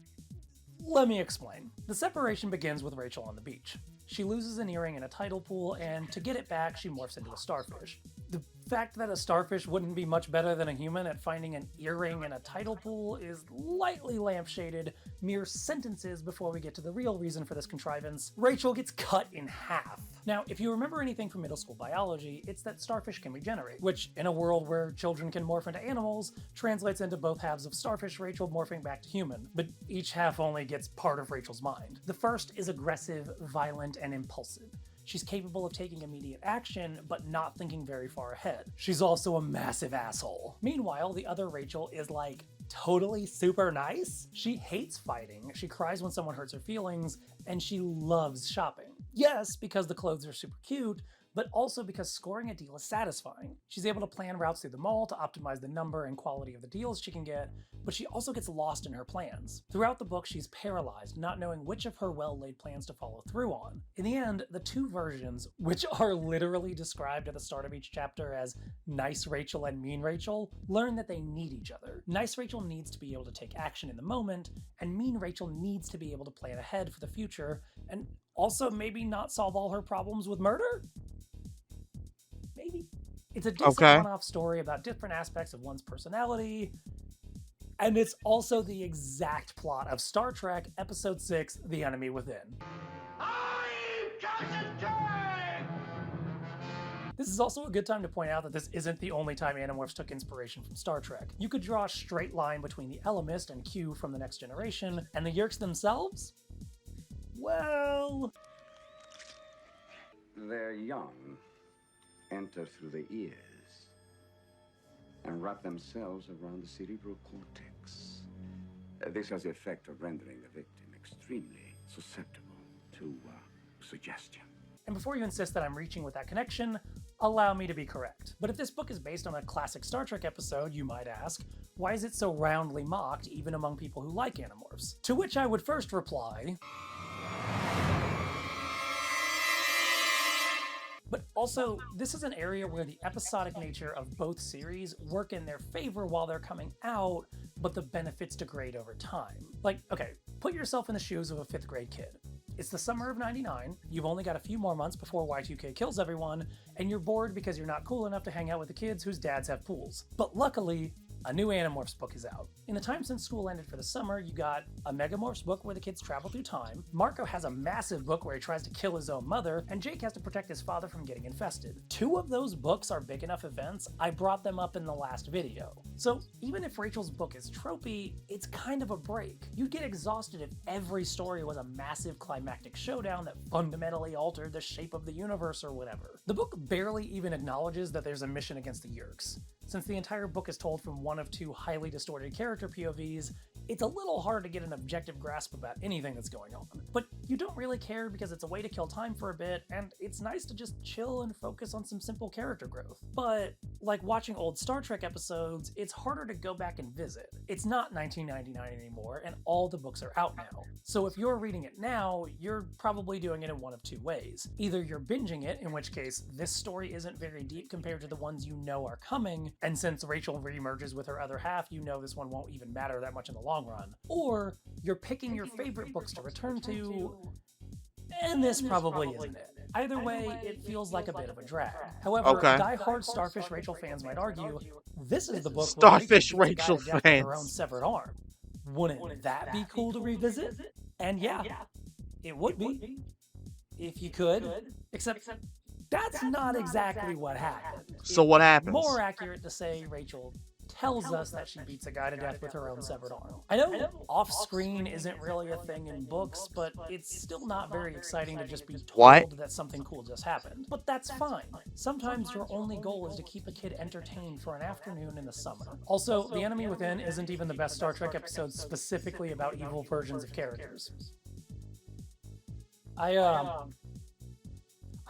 Let me explain. The Separation begins with Rachel on the beach. She loses an earring in a tidal pool, and to get it back, she morphs into a starfish. The fact that a starfish wouldn't be much better than a human at finding an earring in a tidal pool is lightly lampshaded mere sentences before we get to the real reason for this contrivance. Rachel gets cut in half. Now, if you remember anything from middle school biology, it's that starfish can regenerate, which, in a world where children can morph into animals, translates into both halves of Starfish Rachel morphing back to human, but each half only gets part of Rachel's mind. The first is aggressive, violent, and impulsive. She's capable of taking immediate action, but not thinking very far ahead. She's also a massive asshole. Meanwhile, the other Rachel is like totally super nice. She hates fighting, she cries when someone hurts her feelings, and she loves shopping. Yes, because the clothes are super cute, but also because scoring a deal is satisfying. She's able to plan routes through the mall to optimize the number and quality of the deals she can get, but she also gets lost in her plans. Throughout the book, she's paralyzed, not knowing which of her well-laid plans to follow through on. In the end, the two versions, which are literally described at the start of each chapter as Nice Rachel and Mean Rachel, learn that they need each other. Nice Rachel needs to be able to take action in the moment, and Mean Rachel needs to be able to plan ahead for the future, and also maybe not solve all her problems with murder? Maybe. It's a decent one-off story about different aspects of one's personality, and it's also the exact plot of Star Trek Episode 6, The Enemy Within. I'm Captain Kirk! This is also a good time to point out that this isn't the only time Animorphs took inspiration from Star Trek. You could draw a straight line between the Elemist and Q from The Next Generation, and the Yeerks themselves? Well... Their young enter through the ears and wrap themselves around the cerebral cortex. This has the effect of rendering the victim extremely susceptible to suggestion. And before you insist that I'm reaching with that connection, allow me to be correct. But if this book is based on a classic Star Trek episode, you might ask, why is it so roundly mocked even among people who like Animorphs? To which I would first reply... But also, this is an area where the episodic nature of both series work in their favor while they're coming out, but the benefits degrade over time. Like, okay, put yourself in the shoes of a 5th grade kid. It's the summer of '99, you've only got a few more months before Y2K kills everyone, and you're bored because you're not cool enough to hang out with the kids whose dads have pools. But luckily, a new Animorphs book is out. In the time since school ended for the summer, you got a Megamorphs book where the kids travel through time, Marco has a massive book where he tries to kill his own mother, and Jake has to protect his father from getting infested. 2 of those books are big enough events, I brought them up in the last video. So even if Rachel's book is tropey, it's kind of a break. You'd get exhausted if every story was a massive climactic showdown that fundamentally altered the shape of the universe or whatever. The book barely even acknowledges that there's a mission against the Yeerks. Since the entire book is told from one of 2 highly distorted character POVs, it's a little hard to get an objective grasp about anything that's going on. But you don't really care because it's a way to kill time for a bit, and it's nice to just chill and focus on some simple character growth. But, like watching old Star Trek episodes, it's harder to go back and visit. It's not 1999 anymore, and all the books are out now. So if you're reading it now, you're probably doing it in one of 2 ways. Either you're binging it, in which case this story isn't very deep compared to the ones you know are coming, and since Rachel reemerges with her other half, you know this one won't even matter that much in the long run. Or you're picking your favorite books to return to, and this probably isn't it. Either way, it feels like a bit of a drag. However, die-hard Starfish Rachel fans might argue, this is the book Starfish where Rachel beats a guy to death with her own fans. severed arm. Wouldn't that be cool to revisit? And yeah, it would be. If you could. Except that's not exactly what happened. So what happens? More accurate to say Rachel tells us that she beats a guy to death with her own severed arm. I know off-screen isn't really a thing in books, but it's still not very exciting to just be told that something cool just happened. But that's fine. Sometimes your only goal is to keep a kid entertained for an afternoon in the summer. Also, The Enemy Within isn't even the best Star Trek episode specifically about evil versions of characters. I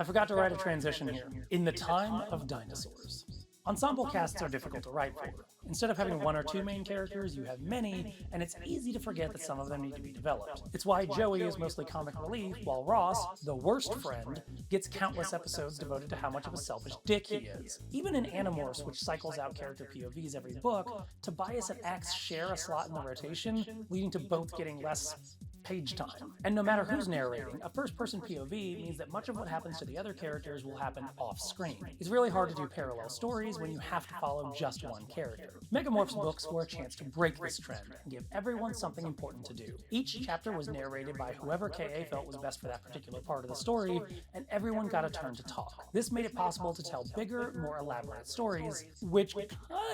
forgot to write a transition here. In the time of dinosaurs. Ensemble casts are difficult to write for. Instead of having 1 or 2 main characters, you have many, and it's easy to forget that some of them need to be developed. It's why Joey is mostly comic relief, while Ross, the worst friend, gets countless episodes devoted to how much of a selfish dick he is. Even in Animorphs, which cycles out character POVs every book, Tobias and X share a slot in the rotation, leading to both getting less page time. And no matter who's narrating, a first-person POV means that much of what happens to the other characters will happen off-screen. It's really hard to do parallel stories when you have to follow just one character. Megamorphs books were a chance to break this trend and give everyone something important to do. Each chapter was narrated by whoever KA felt was best for that particular part of the story, and everyone got a turn to talk. This made it possible to tell bigger, more elaborate stories, which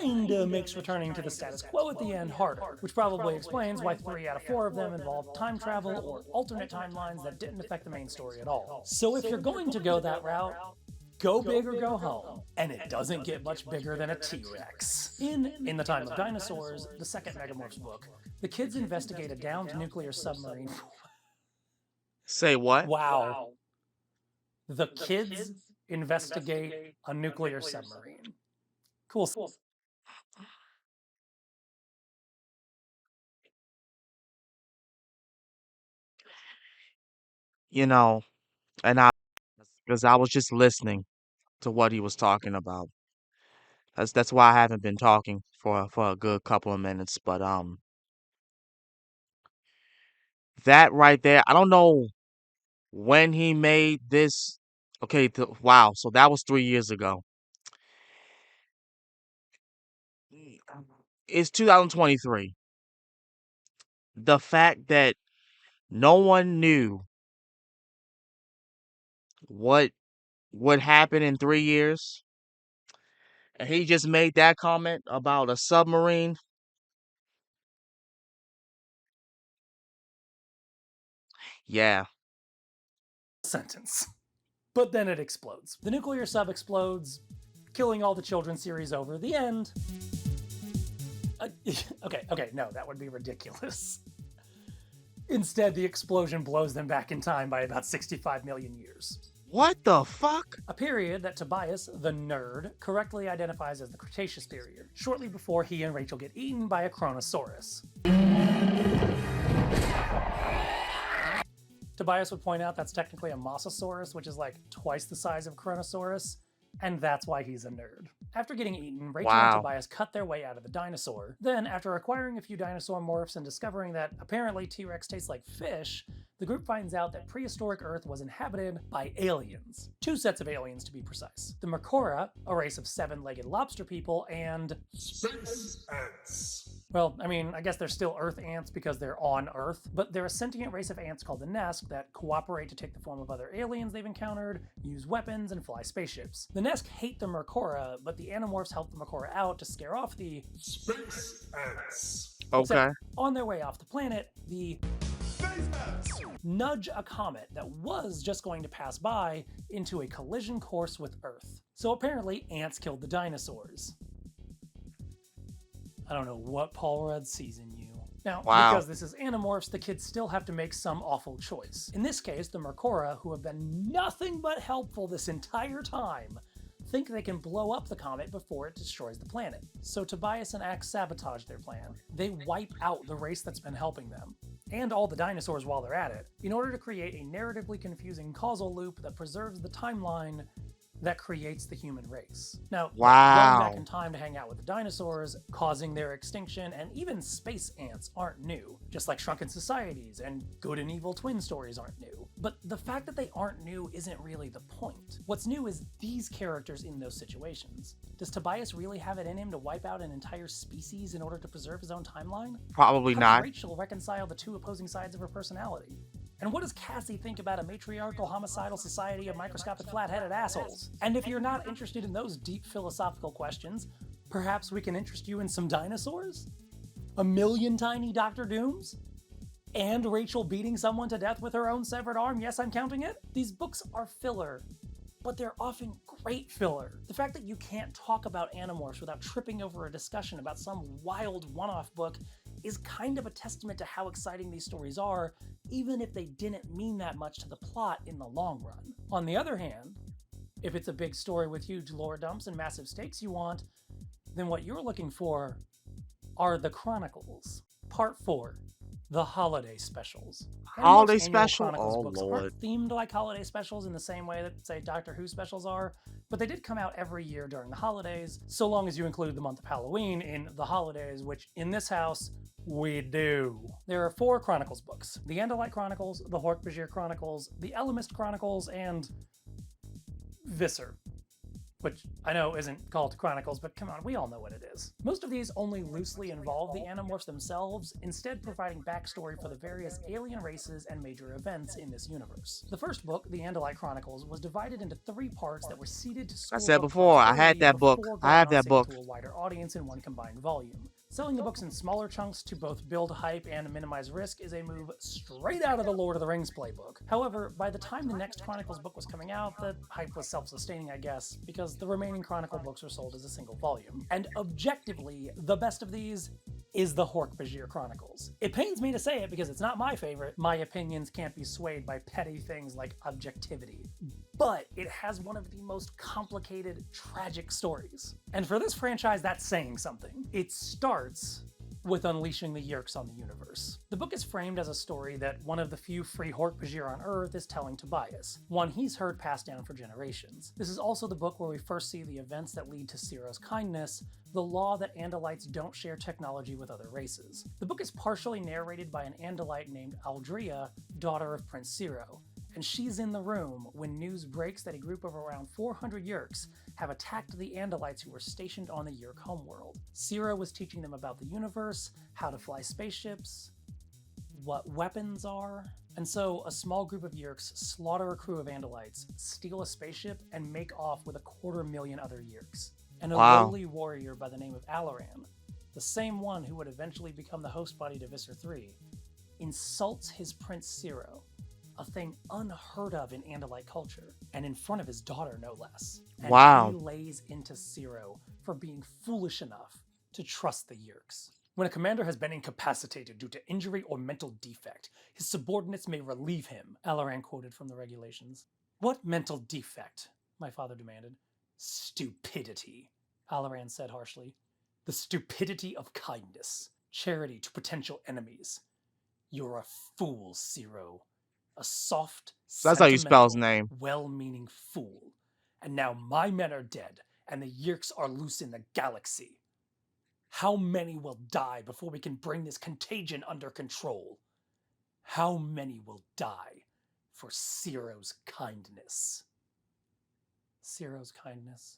kinda makes returning to the status quo at the end harder, which probably explains why 3 out of 4 of them involved time travel or alternate timelines that didn't affect the main story at all. So if you're going to go that route, go big or go home. And it doesn't get much bigger than a T-Rex. In the Time of Dinosaurs, the second Megamorphs book, the kids investigate a downed nuclear submarine. Say what? Wow. The kids investigate a nuclear submarine. Cool. You know, because I was just listening to what he was talking about. That's why I haven't been talking for a good couple of minutes. But that right there, I don't know when he made this. Okay, wow. So that was 3 years ago. It's 2023. The fact that no one knew what would happen in 3 years, and he just made that comment about a submarine. Yeah. Sentence. But then it explodes. The nuclear sub explodes, killing all the children series over. The end. Okay, no, that would be ridiculous. Instead, the explosion blows them back in time by about 65 million years. What the fuck? A period that Tobias, the nerd, correctly identifies as the Cretaceous period, shortly before he and Rachel get eaten by a Kronosaurus. Tobias would point out that's technically a Mosasaurus, which is like twice the size of Kronosaurus, and that's why he's a nerd. After getting eaten, Rachel and Tobias cut their way out of the dinosaur. Then, after acquiring a few dinosaur morphs and discovering that apparently T-Rex tastes like fish, the group finds out that prehistoric Earth was inhabited by aliens. 2 sets of aliens to be precise. The Mercora, a race of 7-legged lobster people, and Space ants. well, I mean, I guess they're still Earth ants because they're on Earth, but they're a sentient race of ants called the Nesk that cooperate to take the form of other aliens they've encountered, use weapons, and fly spaceships. The Nesk hate the Mercora, but the Animorphs help the Mercora out to scare off the Space ants. Okay. Except on their way off the planet, the nudge a comet that was just going to pass by into a collision course with Earth. So apparently, ants killed the dinosaurs. I don't know what Paul Rudd sees in you. Now, because this is Animorphs, the kids still have to make some awful choice. In this case, the Mercora, who have been nothing but helpful this entire time, think they can blow up the comet before it destroys the planet. So Tobias and Axe sabotage their plan. They wipe out the race that's been helping them, and all the dinosaurs while they're at it, in order to create a narratively confusing causal loop that preserves the timeline that creates the human race. Now, going back in time to hang out with the dinosaurs, causing their extinction, and even space ants aren't new, just like Shrunken Societies and Good and Evil Twin stories aren't new. But the fact that they aren't new isn't really the point. What's new is these characters in those situations. Does Tobias really have it in him to wipe out an entire species in order to preserve his own timeline? Probably How not. does Rachel reconcile the 2 opposing sides of her personality? And what does Cassie think about a matriarchal homicidal society of microscopic flat-headed assholes? And if you're not interested in those deep philosophical questions, perhaps we can interest you in some dinosaurs? A million tiny Dr. Dooms? And Rachel beating someone to death with her own severed arm? Yes, I'm counting it. These books are filler, but they're often great filler. The fact that you can't talk about Animorphs without tripping over a discussion about some wild one-off book is kind of a testament to how exciting these stories are, even if they didn't mean that much to the plot in the long run. On the other hand, if it's a big story with huge lore dumps and massive stakes you want, then what you're looking for are the Chronicles. Part 4. The Holiday Specials. Holiday Animorphs annual special? Chronicles Oh, books Lord. aren't themed like holiday specials in the same way that, say, Doctor Who specials are, but they did come out every year during the holidays, so long as you include the month of Halloween in the holidays, which in this house, we do. There are 4 Chronicles books. The Andalite Chronicles, the Hork-Bajir Chronicles, the Elemist Chronicles, and Visser, which I know isn't called Chronicles, but come on, we all know what it is. Most of these only loosely involve the Animorphs themselves, instead providing backstory for the various alien races and major events in this universe. The first book, the Andalite Chronicles, was divided into 3 parts that were seeded to school I said before, I had that book. I have that book. to a wider audience in one combined volume. Selling the books in smaller chunks to both build hype and minimize risk is a move straight out of the Lord of the Rings playbook. However, by the time the next Chronicles book was coming out, the hype was self-sustaining, I guess, because the remaining Chronicle books were sold as a single volume. And objectively, the best of these is the Hork-Bajir Chronicles. It pains me to say it because it's not my favorite. My opinions can't be swayed by petty things like objectivity. But it has one of the most complicated, tragic stories. And for this franchise, that's saying something. It starts with unleashing the Yeerks on the universe. The book is framed as a story that one of the few free Hork-Bajir on Earth is telling Tobias, one he's heard passed down for generations. This is also the book where we first see the events that lead to Ciro's kindness, the law that Andalites don't share technology with other races. The book is partially narrated by an Andalite named Aldrea, daughter of Prince Ciro, and she's in the room when news breaks that a group of around 400 Yeerks have attacked the Andalites who were stationed on the Yeerk homeworld. Ciro was teaching them about the universe, how to fly spaceships, what weapons are, And so a small group of Yeerks slaughter a crew of Andalites, steal a spaceship, and make off with 250,000 other Yeerks. And a Wow. lowly warrior by the name of Alaran, the same one who would eventually become the host body to Visser III, insults his Prince Ciro, a thing unheard of in Andalite culture, and in front of his daughter, no less. And Wow. he lays into Ciro for being foolish enough to trust the Yeerks. When a commander has been incapacitated due to injury or mental defect, his subordinates may relieve him, Alaran quoted from the regulations. What mental defect? My father demanded. Stupidity, Alaran said harshly. The stupidity of kindness, charity to potential enemies. You're a fool, Ciro. A soft, So that's how you spell his sentimental, name. well-meaning fool. And now my men are dead, and the Yeerks are loose in the galaxy. How many will die before we can bring this contagion under control? How many will die for Ciro's kindness? Ciro's kindness.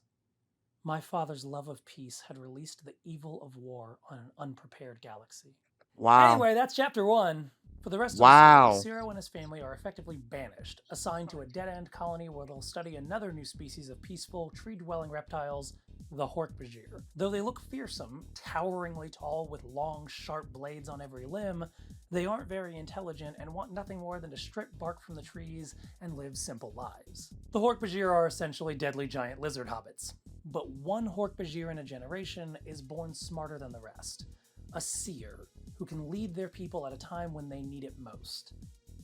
My father's love of peace had released the evil of war on an unprepared galaxy. Wow. Anyway, that's chapter 1. For the rest of Wow. the story, Ciro and his family are effectively banished, assigned to a dead-end colony where they'll study another new species of peaceful, tree-dwelling reptiles, the Hork-Bajir. Though they look fearsome, toweringly tall with long, sharp blades on every limb, they aren't very intelligent and want nothing more than to strip bark from the trees and live simple lives. The Hork-Bajir are essentially deadly giant lizard hobbits. But one Hork-Bajir in a generation is born smarter than the rest. A seer who can lead their people at a time when they need it most.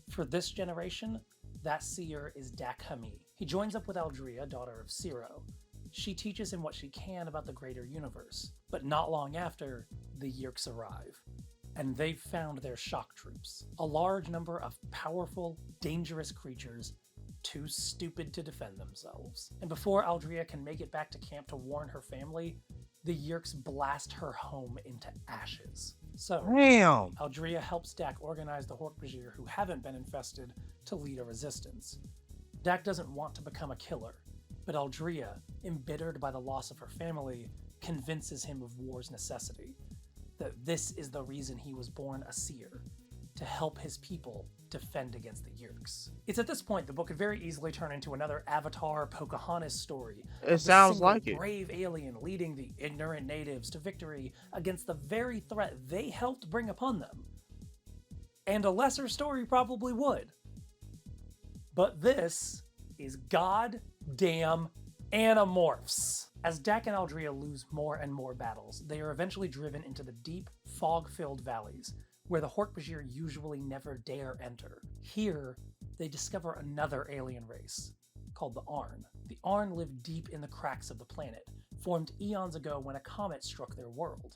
For this generation, that seer is Dak Hami. He joins up with Aldrea, daughter of Ciro. She teaches him what she can about the greater universe, but not long after, the Yeerks arrive. And they've found their shock troops, a large number of powerful, dangerous creatures too stupid to defend themselves. And before Aldrea can make it back to camp to warn her family, the Yeerks blast her home into ashes. So, Damn. Aldrea helps Dak organize the Hork-Bajir who haven't been infested to lead a resistance. Dak doesn't want to become a killer, but Aldrea, embittered by the loss of her family, convinces him of war's necessity, that this is the reason he was born a seer, to help his people defend against the Yeerks. It's at this point the book could very easily turn into another Avatar Pocahontas story. It sounds like it. Brave alien leading the ignorant natives to victory against the very threat they helped bring upon them. And a lesser story probably would. But this is goddamn Animorphs. As Dak and Aldrea lose more and more battles, they are eventually driven into the deep, fog-filled valleys, where the Hork-Bajir usually never dare enter. Here, they discover another alien race, called the Arn. The Arn live deep in the cracks of the planet, formed eons ago when a comet struck their world.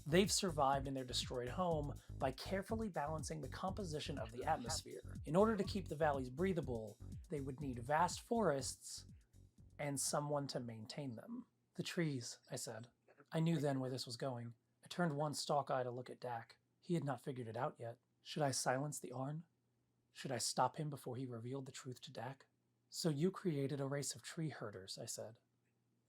They've survived in their destroyed home by carefully balancing the composition of the atmosphere. In order to keep the valleys breathable, they would need vast forests and someone to maintain them. The trees, I said. I knew then where this was going. I turned one stalk eye to look at Dak. He had not figured it out yet. Should I silence the Arn? Should I stop him before he revealed the truth to Dak? So you created a race of tree herders, I said.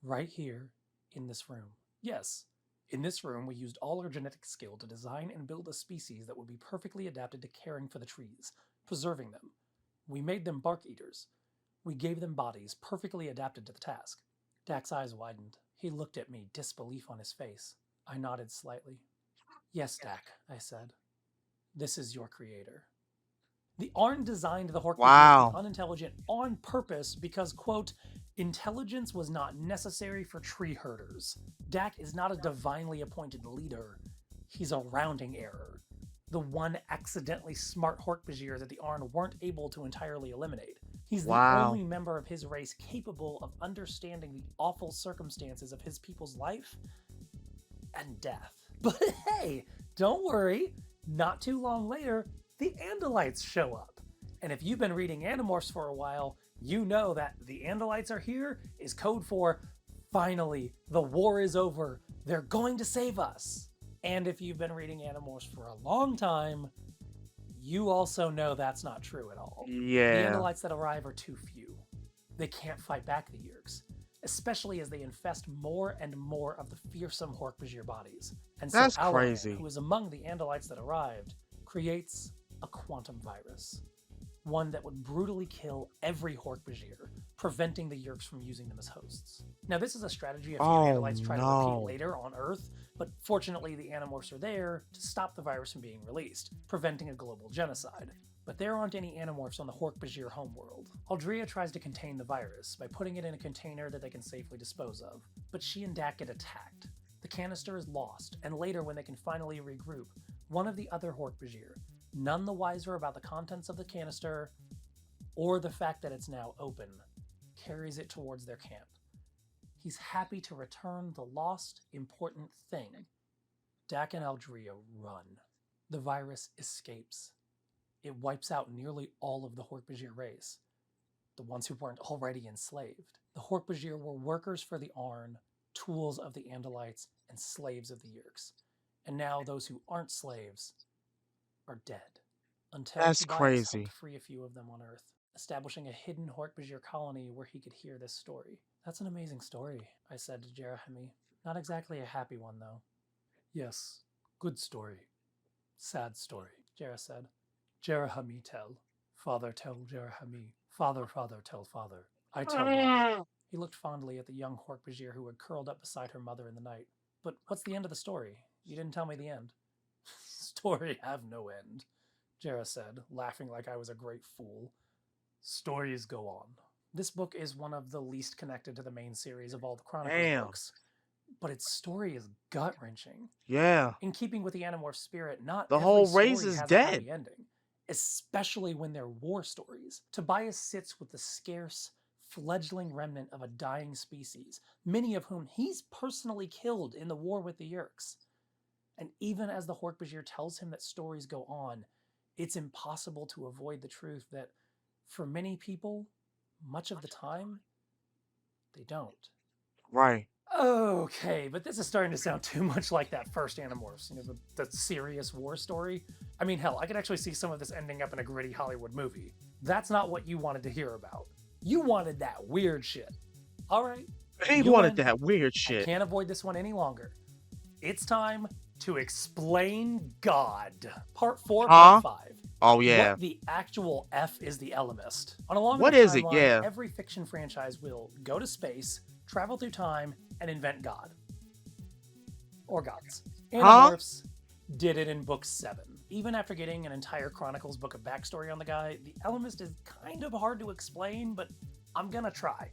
Right here, in this room. Yes, in this room we used all our genetic skill to design and build a species that would be perfectly adapted to caring for the trees, preserving them. We made them bark eaters. We gave them bodies perfectly adapted to the task. Dak's eyes widened. He looked at me, disbelief on his face. I nodded slightly. Yes, Dak, I said. This is your creator. The Arn designed the Hork-Bajir to be unintelligent on purpose because, quote, intelligence was not necessary for tree herders. Dak is not a divinely appointed leader. He's a rounding error. The one accidentally smart Hork-Bajir that the Arn weren't able to entirely eliminate. He's the only member of his race capable of understanding the awful circumstances of his people's life and death. But hey, don't worry. Not too long later, the Andalites show up. And if you've been reading Animorphs for a while, you know that the Andalites are here is code for finally, the war is over. They're going to save us. And if you've been reading Animorphs for a long time, you also know that's not true at all. Yeah. The Andalites that arrive are too few. They can't fight back the Yeerks, especially as they infest more and more of the fearsome Hork-Bajir bodies. And so That's Alaran, crazy. who is among the Andalites that arrived, creates a quantum virus. one that would brutally kill every Hork-Bajir, preventing the Yeerks from using them as hosts. Now, this is a strategy a few Andalites try to repeat later on Earth, but fortunately the Animorphs are there to stop the virus from being released, preventing a global genocide. But there aren't any Animorphs on the Hork-Bajir homeworld. Aldrea tries to contain the virus by putting it in a container that they can safely dispose of, but she and Dak get attacked. The canister is lost, and later when they can finally regroup, one of the other Hork-Bajir, none the wiser about the contents of the canister or the fact that it's now open, carries it towards their camp. He's happy to return the lost, important thing. Dak and Aldrea run. The virus escapes. It wipes out nearly all of the Hork-Bajir race, the ones who weren't already enslaved. The Hork-Bajir were workers for the Arn, tools of the Andalites, and slaves of the Yeerks. And now those who aren't slaves are dead. Until That's Tobias crazy. helped free a few of them on Earth, establishing a hidden Hork-Bajir colony where he could hear this story. That's an amazing story, I said to Jerahemi. Not exactly a happy one, though. Yes, good story. Sad story, Jerah said. Jerahemi tell. Father tell Jerahemi. Father tell father. I tell daughter. He looked fondly at the young Hork-Bajir who had curled up beside her mother in the night. But what's the end of the story? You didn't tell me the end. Story have no end, Jerah said, laughing like I was a great fool. Stories go on. This book is one of the least connected to the main series of all the Chronicles books, but its story is gut-wrenching. Yeah. In keeping with the Animorph spirit, not The every whole story race is has dead. a happy ending, especially when they're war stories. Tobias sits with the scarce, fledgling remnant of a dying species, many of whom he's personally killed in the war with the Yeerks. And even as the Hork-Bajir tells him that stories go on, it's impossible to avoid the truth that, for many people, much of the time, they don't. Right. Okay, but this is starting to sound too much like that first Animorphs, the serious war story. I mean, hell, I could actually see some of this ending up in a gritty Hollywood movie. That's not what you wanted to hear about. You wanted that weird shit. All right. He wanted that weird shit. I can't avoid this one any longer. It's time to explain God. Part 4, Part 5. Oh, yeah. What the actual F is the Elemist? On a long What is it? timeline, Yeah. Every fiction franchise will go to space, travel through time, and invent God. Or gods. Animorphs did it in book 7. Even after getting an entire Chronicles book of backstory on the guy, the Elemist is kind of hard to explain, but I'm gonna try.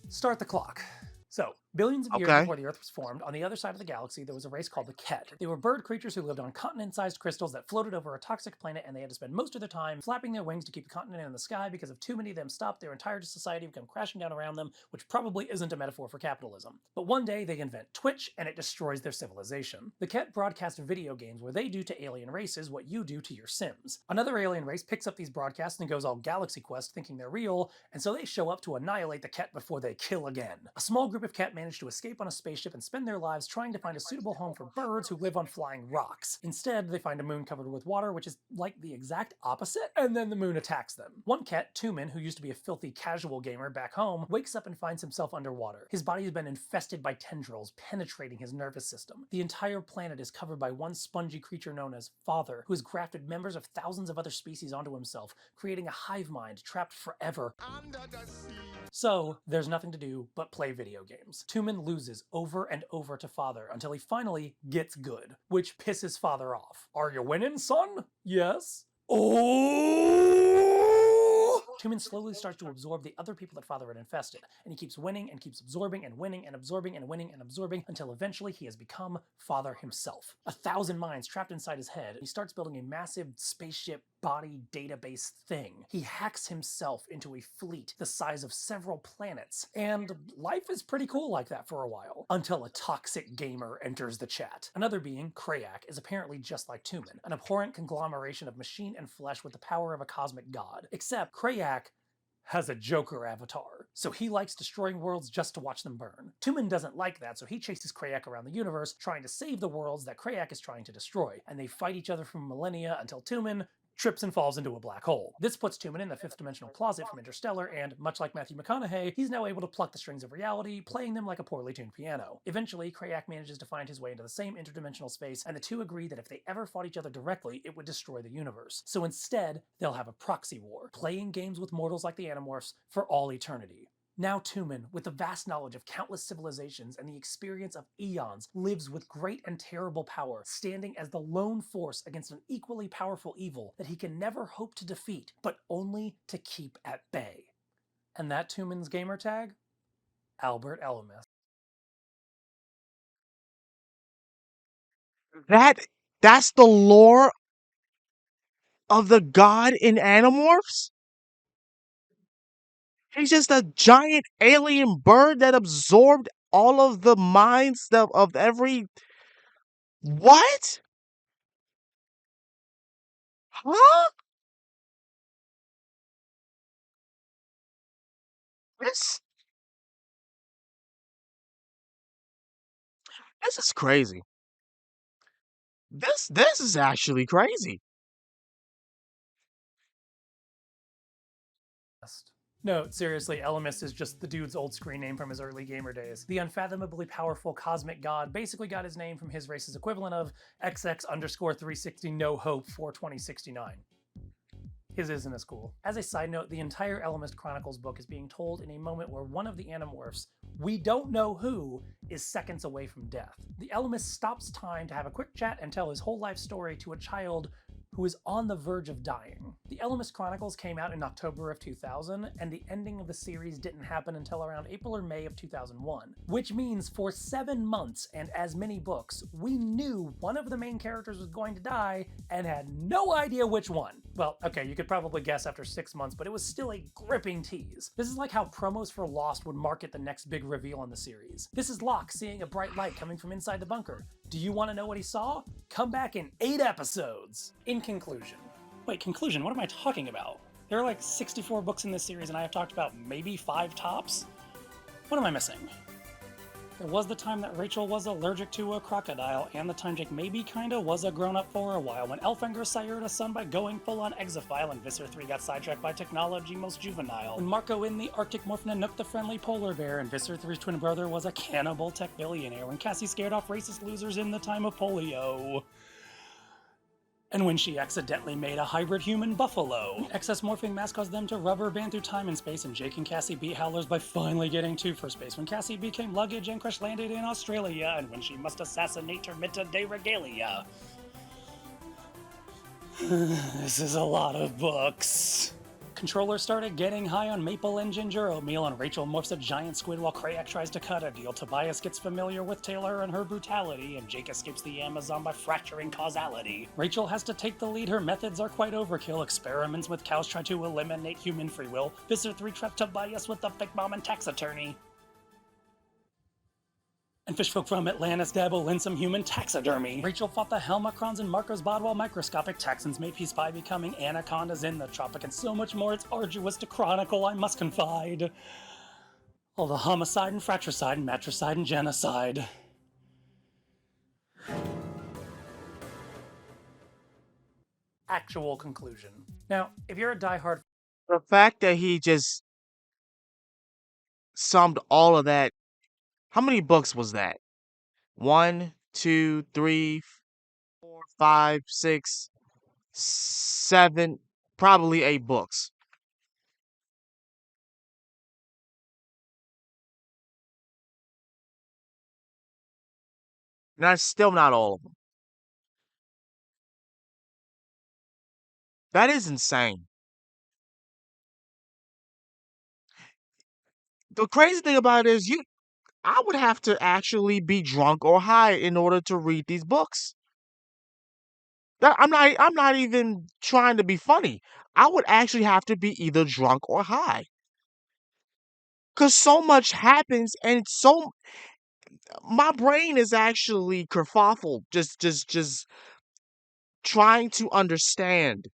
Start the clock. So, billions of years before the Earth was formed, on the other side of the galaxy, there was a race called the Ket. They were bird creatures who lived on continent-sized crystals that floated over a toxic planet, and they had to spend most of their time flapping their wings to keep the continent in the sky because if too many of them stopped, their entire society would come crashing down around them, which probably isn't a metaphor for capitalism. But one day, they invent Twitch, and it destroys their civilization. The Ket broadcast video games where they do to alien races what you do to your Sims. Another alien race picks up these broadcasts and goes all Galaxy Quest thinking they're real, and so they show up to annihilate the Ket before they kill again. A small group of Ket manage to escape on a spaceship and spend their lives trying to find a suitable home for birds who live on flying rocks. Instead, they find a moon covered with water, which is like the exact opposite, and then the moon attacks them. One Ket, Tumen, who used to be a filthy casual gamer back home, wakes up and finds himself underwater. His body has been infested by tendrils, penetrating his nervous system. The entire planet is covered by one spongy creature known as Father, who has grafted members of thousands of other species onto himself, creating a hive mind trapped forever under the sea. So, there's nothing to do but play video games. Tumen loses over and over to Father until he finally gets good, which pisses Father off. Are you winning, son? Yes. Oh! Tumen slowly starts to absorb the other people that Father had infested, and he keeps winning and keeps absorbing and winning and absorbing and winning and absorbing until eventually he has become Father himself. 1,000 minds trapped inside his head, he starts building a massive spaceship body database thing. He hacks himself into a fleet the size of several planets, and life is pretty cool like that for a while, until a toxic gamer enters the chat. Another being, Krayak, is apparently just like Tumen, an abhorrent conglomeration of machine and flesh with the power of a cosmic god, except Krayak has a Joker avatar, so he likes destroying worlds just to watch them burn. Tumen doesn't like that, so he chases Krayak around the universe, trying to save the worlds that Krayak is trying to destroy, and they fight each other for millennia until Tumen trips and falls into a black hole. This puts Tumen in the fifth dimensional closet from Interstellar, and much like Matthew McConaughey, he's now able to pluck the strings of reality, playing them like a poorly tuned piano. Eventually, Krayak manages to find his way into the same interdimensional space, and the two agree that if they ever fought each other directly, it would destroy the universe. So instead, they'll have a proxy war, playing games with mortals like the Animorphs for all eternity. Now Tumen, with the vast knowledge of countless civilizations and the experience of eons, lives with great and terrible power, standing as the lone force against an equally powerful evil that he can never hope to defeat, but only to keep at bay. And that Tumen's gamer tag? Albert Ellimus. That's the lore of the god in Animorphs? He's just a giant alien bird that absorbed all of the minds of every. What? Huh? This this is crazy. This is actually crazy. No, seriously, Ellimus is just the dude's old screen name from his early gamer days. The unfathomably powerful cosmic god basically got his name from his race's equivalent of XX_360 no hope for 2069. His isn't as cool. As a side note, the entire Ellimist Chronicles book is being told in a moment where one of the Animorphs, we don't know who, is seconds away from death. The Ellimist stops time to have a quick chat and tell his whole life story to a child who is on the verge of dying. The Ellimist Chronicles came out in October of 2000, and the ending of the series didn't happen until around April or May of 2001. Which means for 7 months and as many books, we knew one of the main characters was going to die and had no idea which one. Well, okay, you could probably guess after 6 months, but it was still a gripping tease. This is like how promos for Lost would market the next big reveal in the series. This is Locke seeing a bright light coming from inside the bunker. Do you want to know what he saw? Come back in 8 episodes. In conclusion. Wait, conclusion? What am I talking about? There are like 64 books in this series and I have talked about maybe 5 tops? What am I missing? There was the time that Rachel was allergic to a crocodile, and the time Jake maybe kinda was a grown-up for a while, when Elfangor sired a son by going full-on exophile, and Visser 3 got sidetracked by technology most juvenile, when Marco in the Arctic morphed into Nook the friendly polar bear, and Visser 3's twin brother was a cannibal tech billionaire, when Cassie scared off racist losers in the time of polio. And when she accidentally made a hybrid human buffalo. Excess morphing mass caused them to rubber band through time and space, and Jake and Cassie beat Howlers by finally getting to first base. When Cassie became luggage and crash landed in Australia, and when she must assassinate Termita de Regalia. This is a lot of books. Controllers started getting high on maple and ginger oatmeal, and Rachel morphs a giant squid while Krayak tries to cut a deal. Tobias gets familiar with Taylor and her brutality, and Jake escapes the Amazon by fracturing causality. Rachel has to take the lead, her methods are quite overkill. Experiments with cows try to eliminate human free will. Visser 3 trapped Tobias with the fake mom and tax attorney. And fishfolk from Atlantis dabble in some human taxidermy. Rachel fought the Helmacrons and Marco's bod while microscopic Texans made peace by becoming anacondas in the tropic, and so much more it's arduous to chronicle, I must confide. All the homicide and fratricide and matricide and genocide. Actual conclusion. Now, if you're a diehard... The fact that he just summed all of that. How many books was that? 1, 2, 3, 4, 5, 6, 7, probably 8 books. And that's still not all of them. That is insane. The crazy thing about it is I would have to actually be drunk or high in order to read these books. I'm not even trying to be funny. I would actually have to be either drunk or high. Cause so much happens and my brain is actually kerfuffled just trying to understand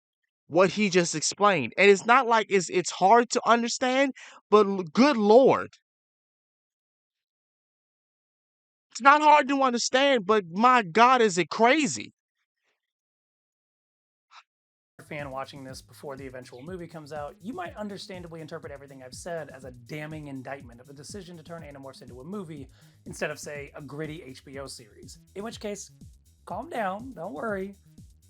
what he just explained. And it's not like it's hard to understand, but good Lord. It's not hard to understand, but my God, is it crazy? fan watching this before the eventual movie comes out, you might understandably interpret everything I've said as a damning indictment of the decision to turn Animorphs into a movie instead of, say, a gritty HBO series. In which case, calm down, don't worry.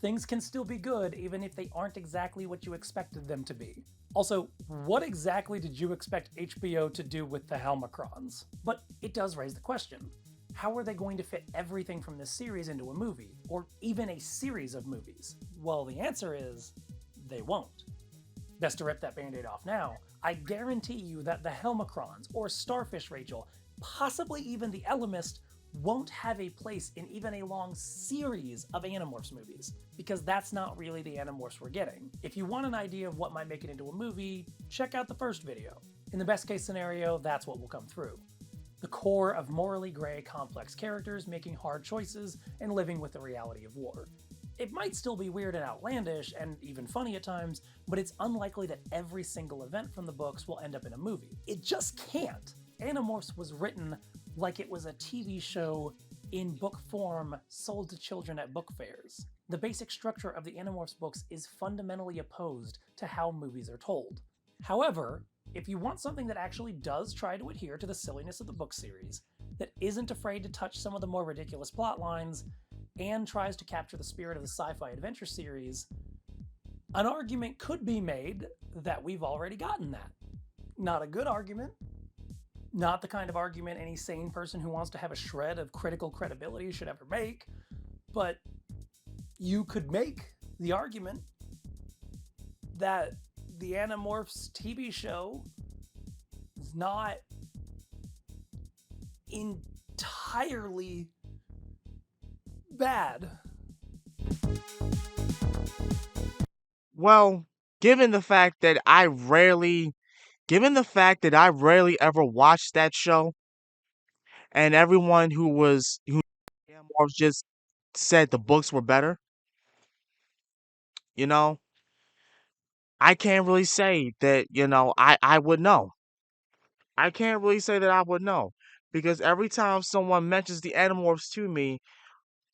Things can still be good even if they aren't exactly what you expected them to be. Also, what exactly did you expect HBO to do with the Helmacrons? But it does raise the question. How are they going to fit everything from this series into a movie, or even a series of movies? Well, the answer is, they won't. Best to rip that band-aid off now. I guarantee you that the Helmacrons, or Starfish Rachel, possibly even the Ellimist, won't have a place in even a long series of Animorphs movies, because that's not really the Animorphs we're getting. If you want an idea of what might make it into a movie, check out the first video. In the best case scenario, that's what will come through. The core of morally gray, complex characters making hard choices and living with the reality of war. It might still be weird and outlandish, and even funny at times, but it's unlikely that every single event from the books will end up in a movie. It just can't. Animorphs was written like it was a TV show in book form sold to children at book fairs. The basic structure of the Animorphs books is fundamentally opposed to how movies are told. However, if you want something that actually does try to adhere to the silliness of the book series, that isn't afraid to touch some of the more ridiculous plot lines, and tries to capture the spirit of the sci-fi adventure series, an argument could be made that we've already gotten that. Not a good argument, not the kind of argument any sane person who wants to have a shred of critical credibility should ever make, but you could make the argument that the Animorphs TV show is not entirely bad. Well, given the fact that I rarely ever watched that show, and everyone who Animorphs just said the books were better, you know, I can't really say that, I would know. I can't really say that I would know. Because every time someone mentions the Animorphs to me,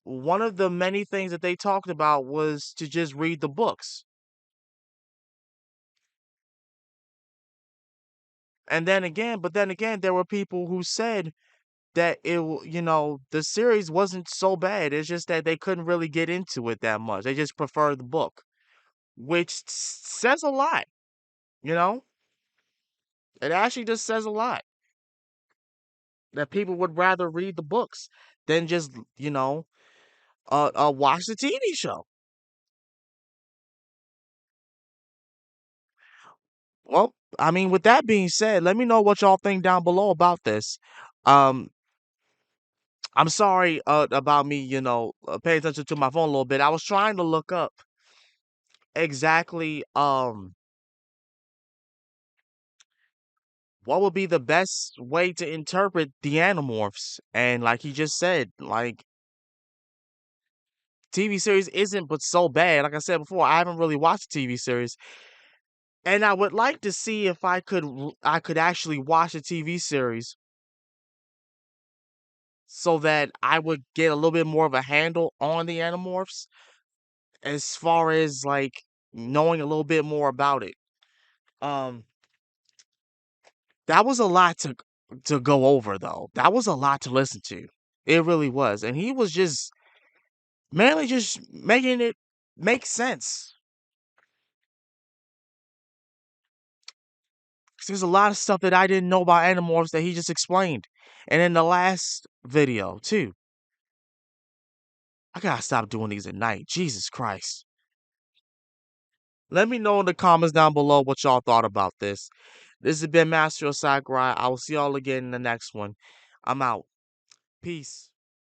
one of the many things that they talked about was to just read the books. But then again, there were people who said that the series wasn't so bad. It's just that they couldn't really get into it that much. They just prefer the book, which says a lot, you know? It actually just says a lot that people would rather read the books than just, watch the TV show. Well, I mean, with that being said, let me know what y'all think down below about this. Um, I'm sorry about me, paying attention to my phone a little bit. I was trying to look up exactly what would be the best way to interpret the Animorphs, and like he just said, like TV series isn't but so bad. Like I said before, I haven't really watched a TV series, and I would like to see if I could actually watch a TV series so that I would get a little bit more of a handle on the Animorphs as far as like knowing a little bit more about it. Um, that was a lot to go over though. That was a lot to listen to. It really was, and he was just mainly just making it make sense. 'Cause there's a lot of stuff that I didn't know about Animorphs that he just explained, and in the last video too. I gotta stop doing these at night. Jesus Christ. Let me know in the comments down below what y'all thought about this. This has been Master of Sakurai. I will see y'all again in the next one. I'm out. Peace.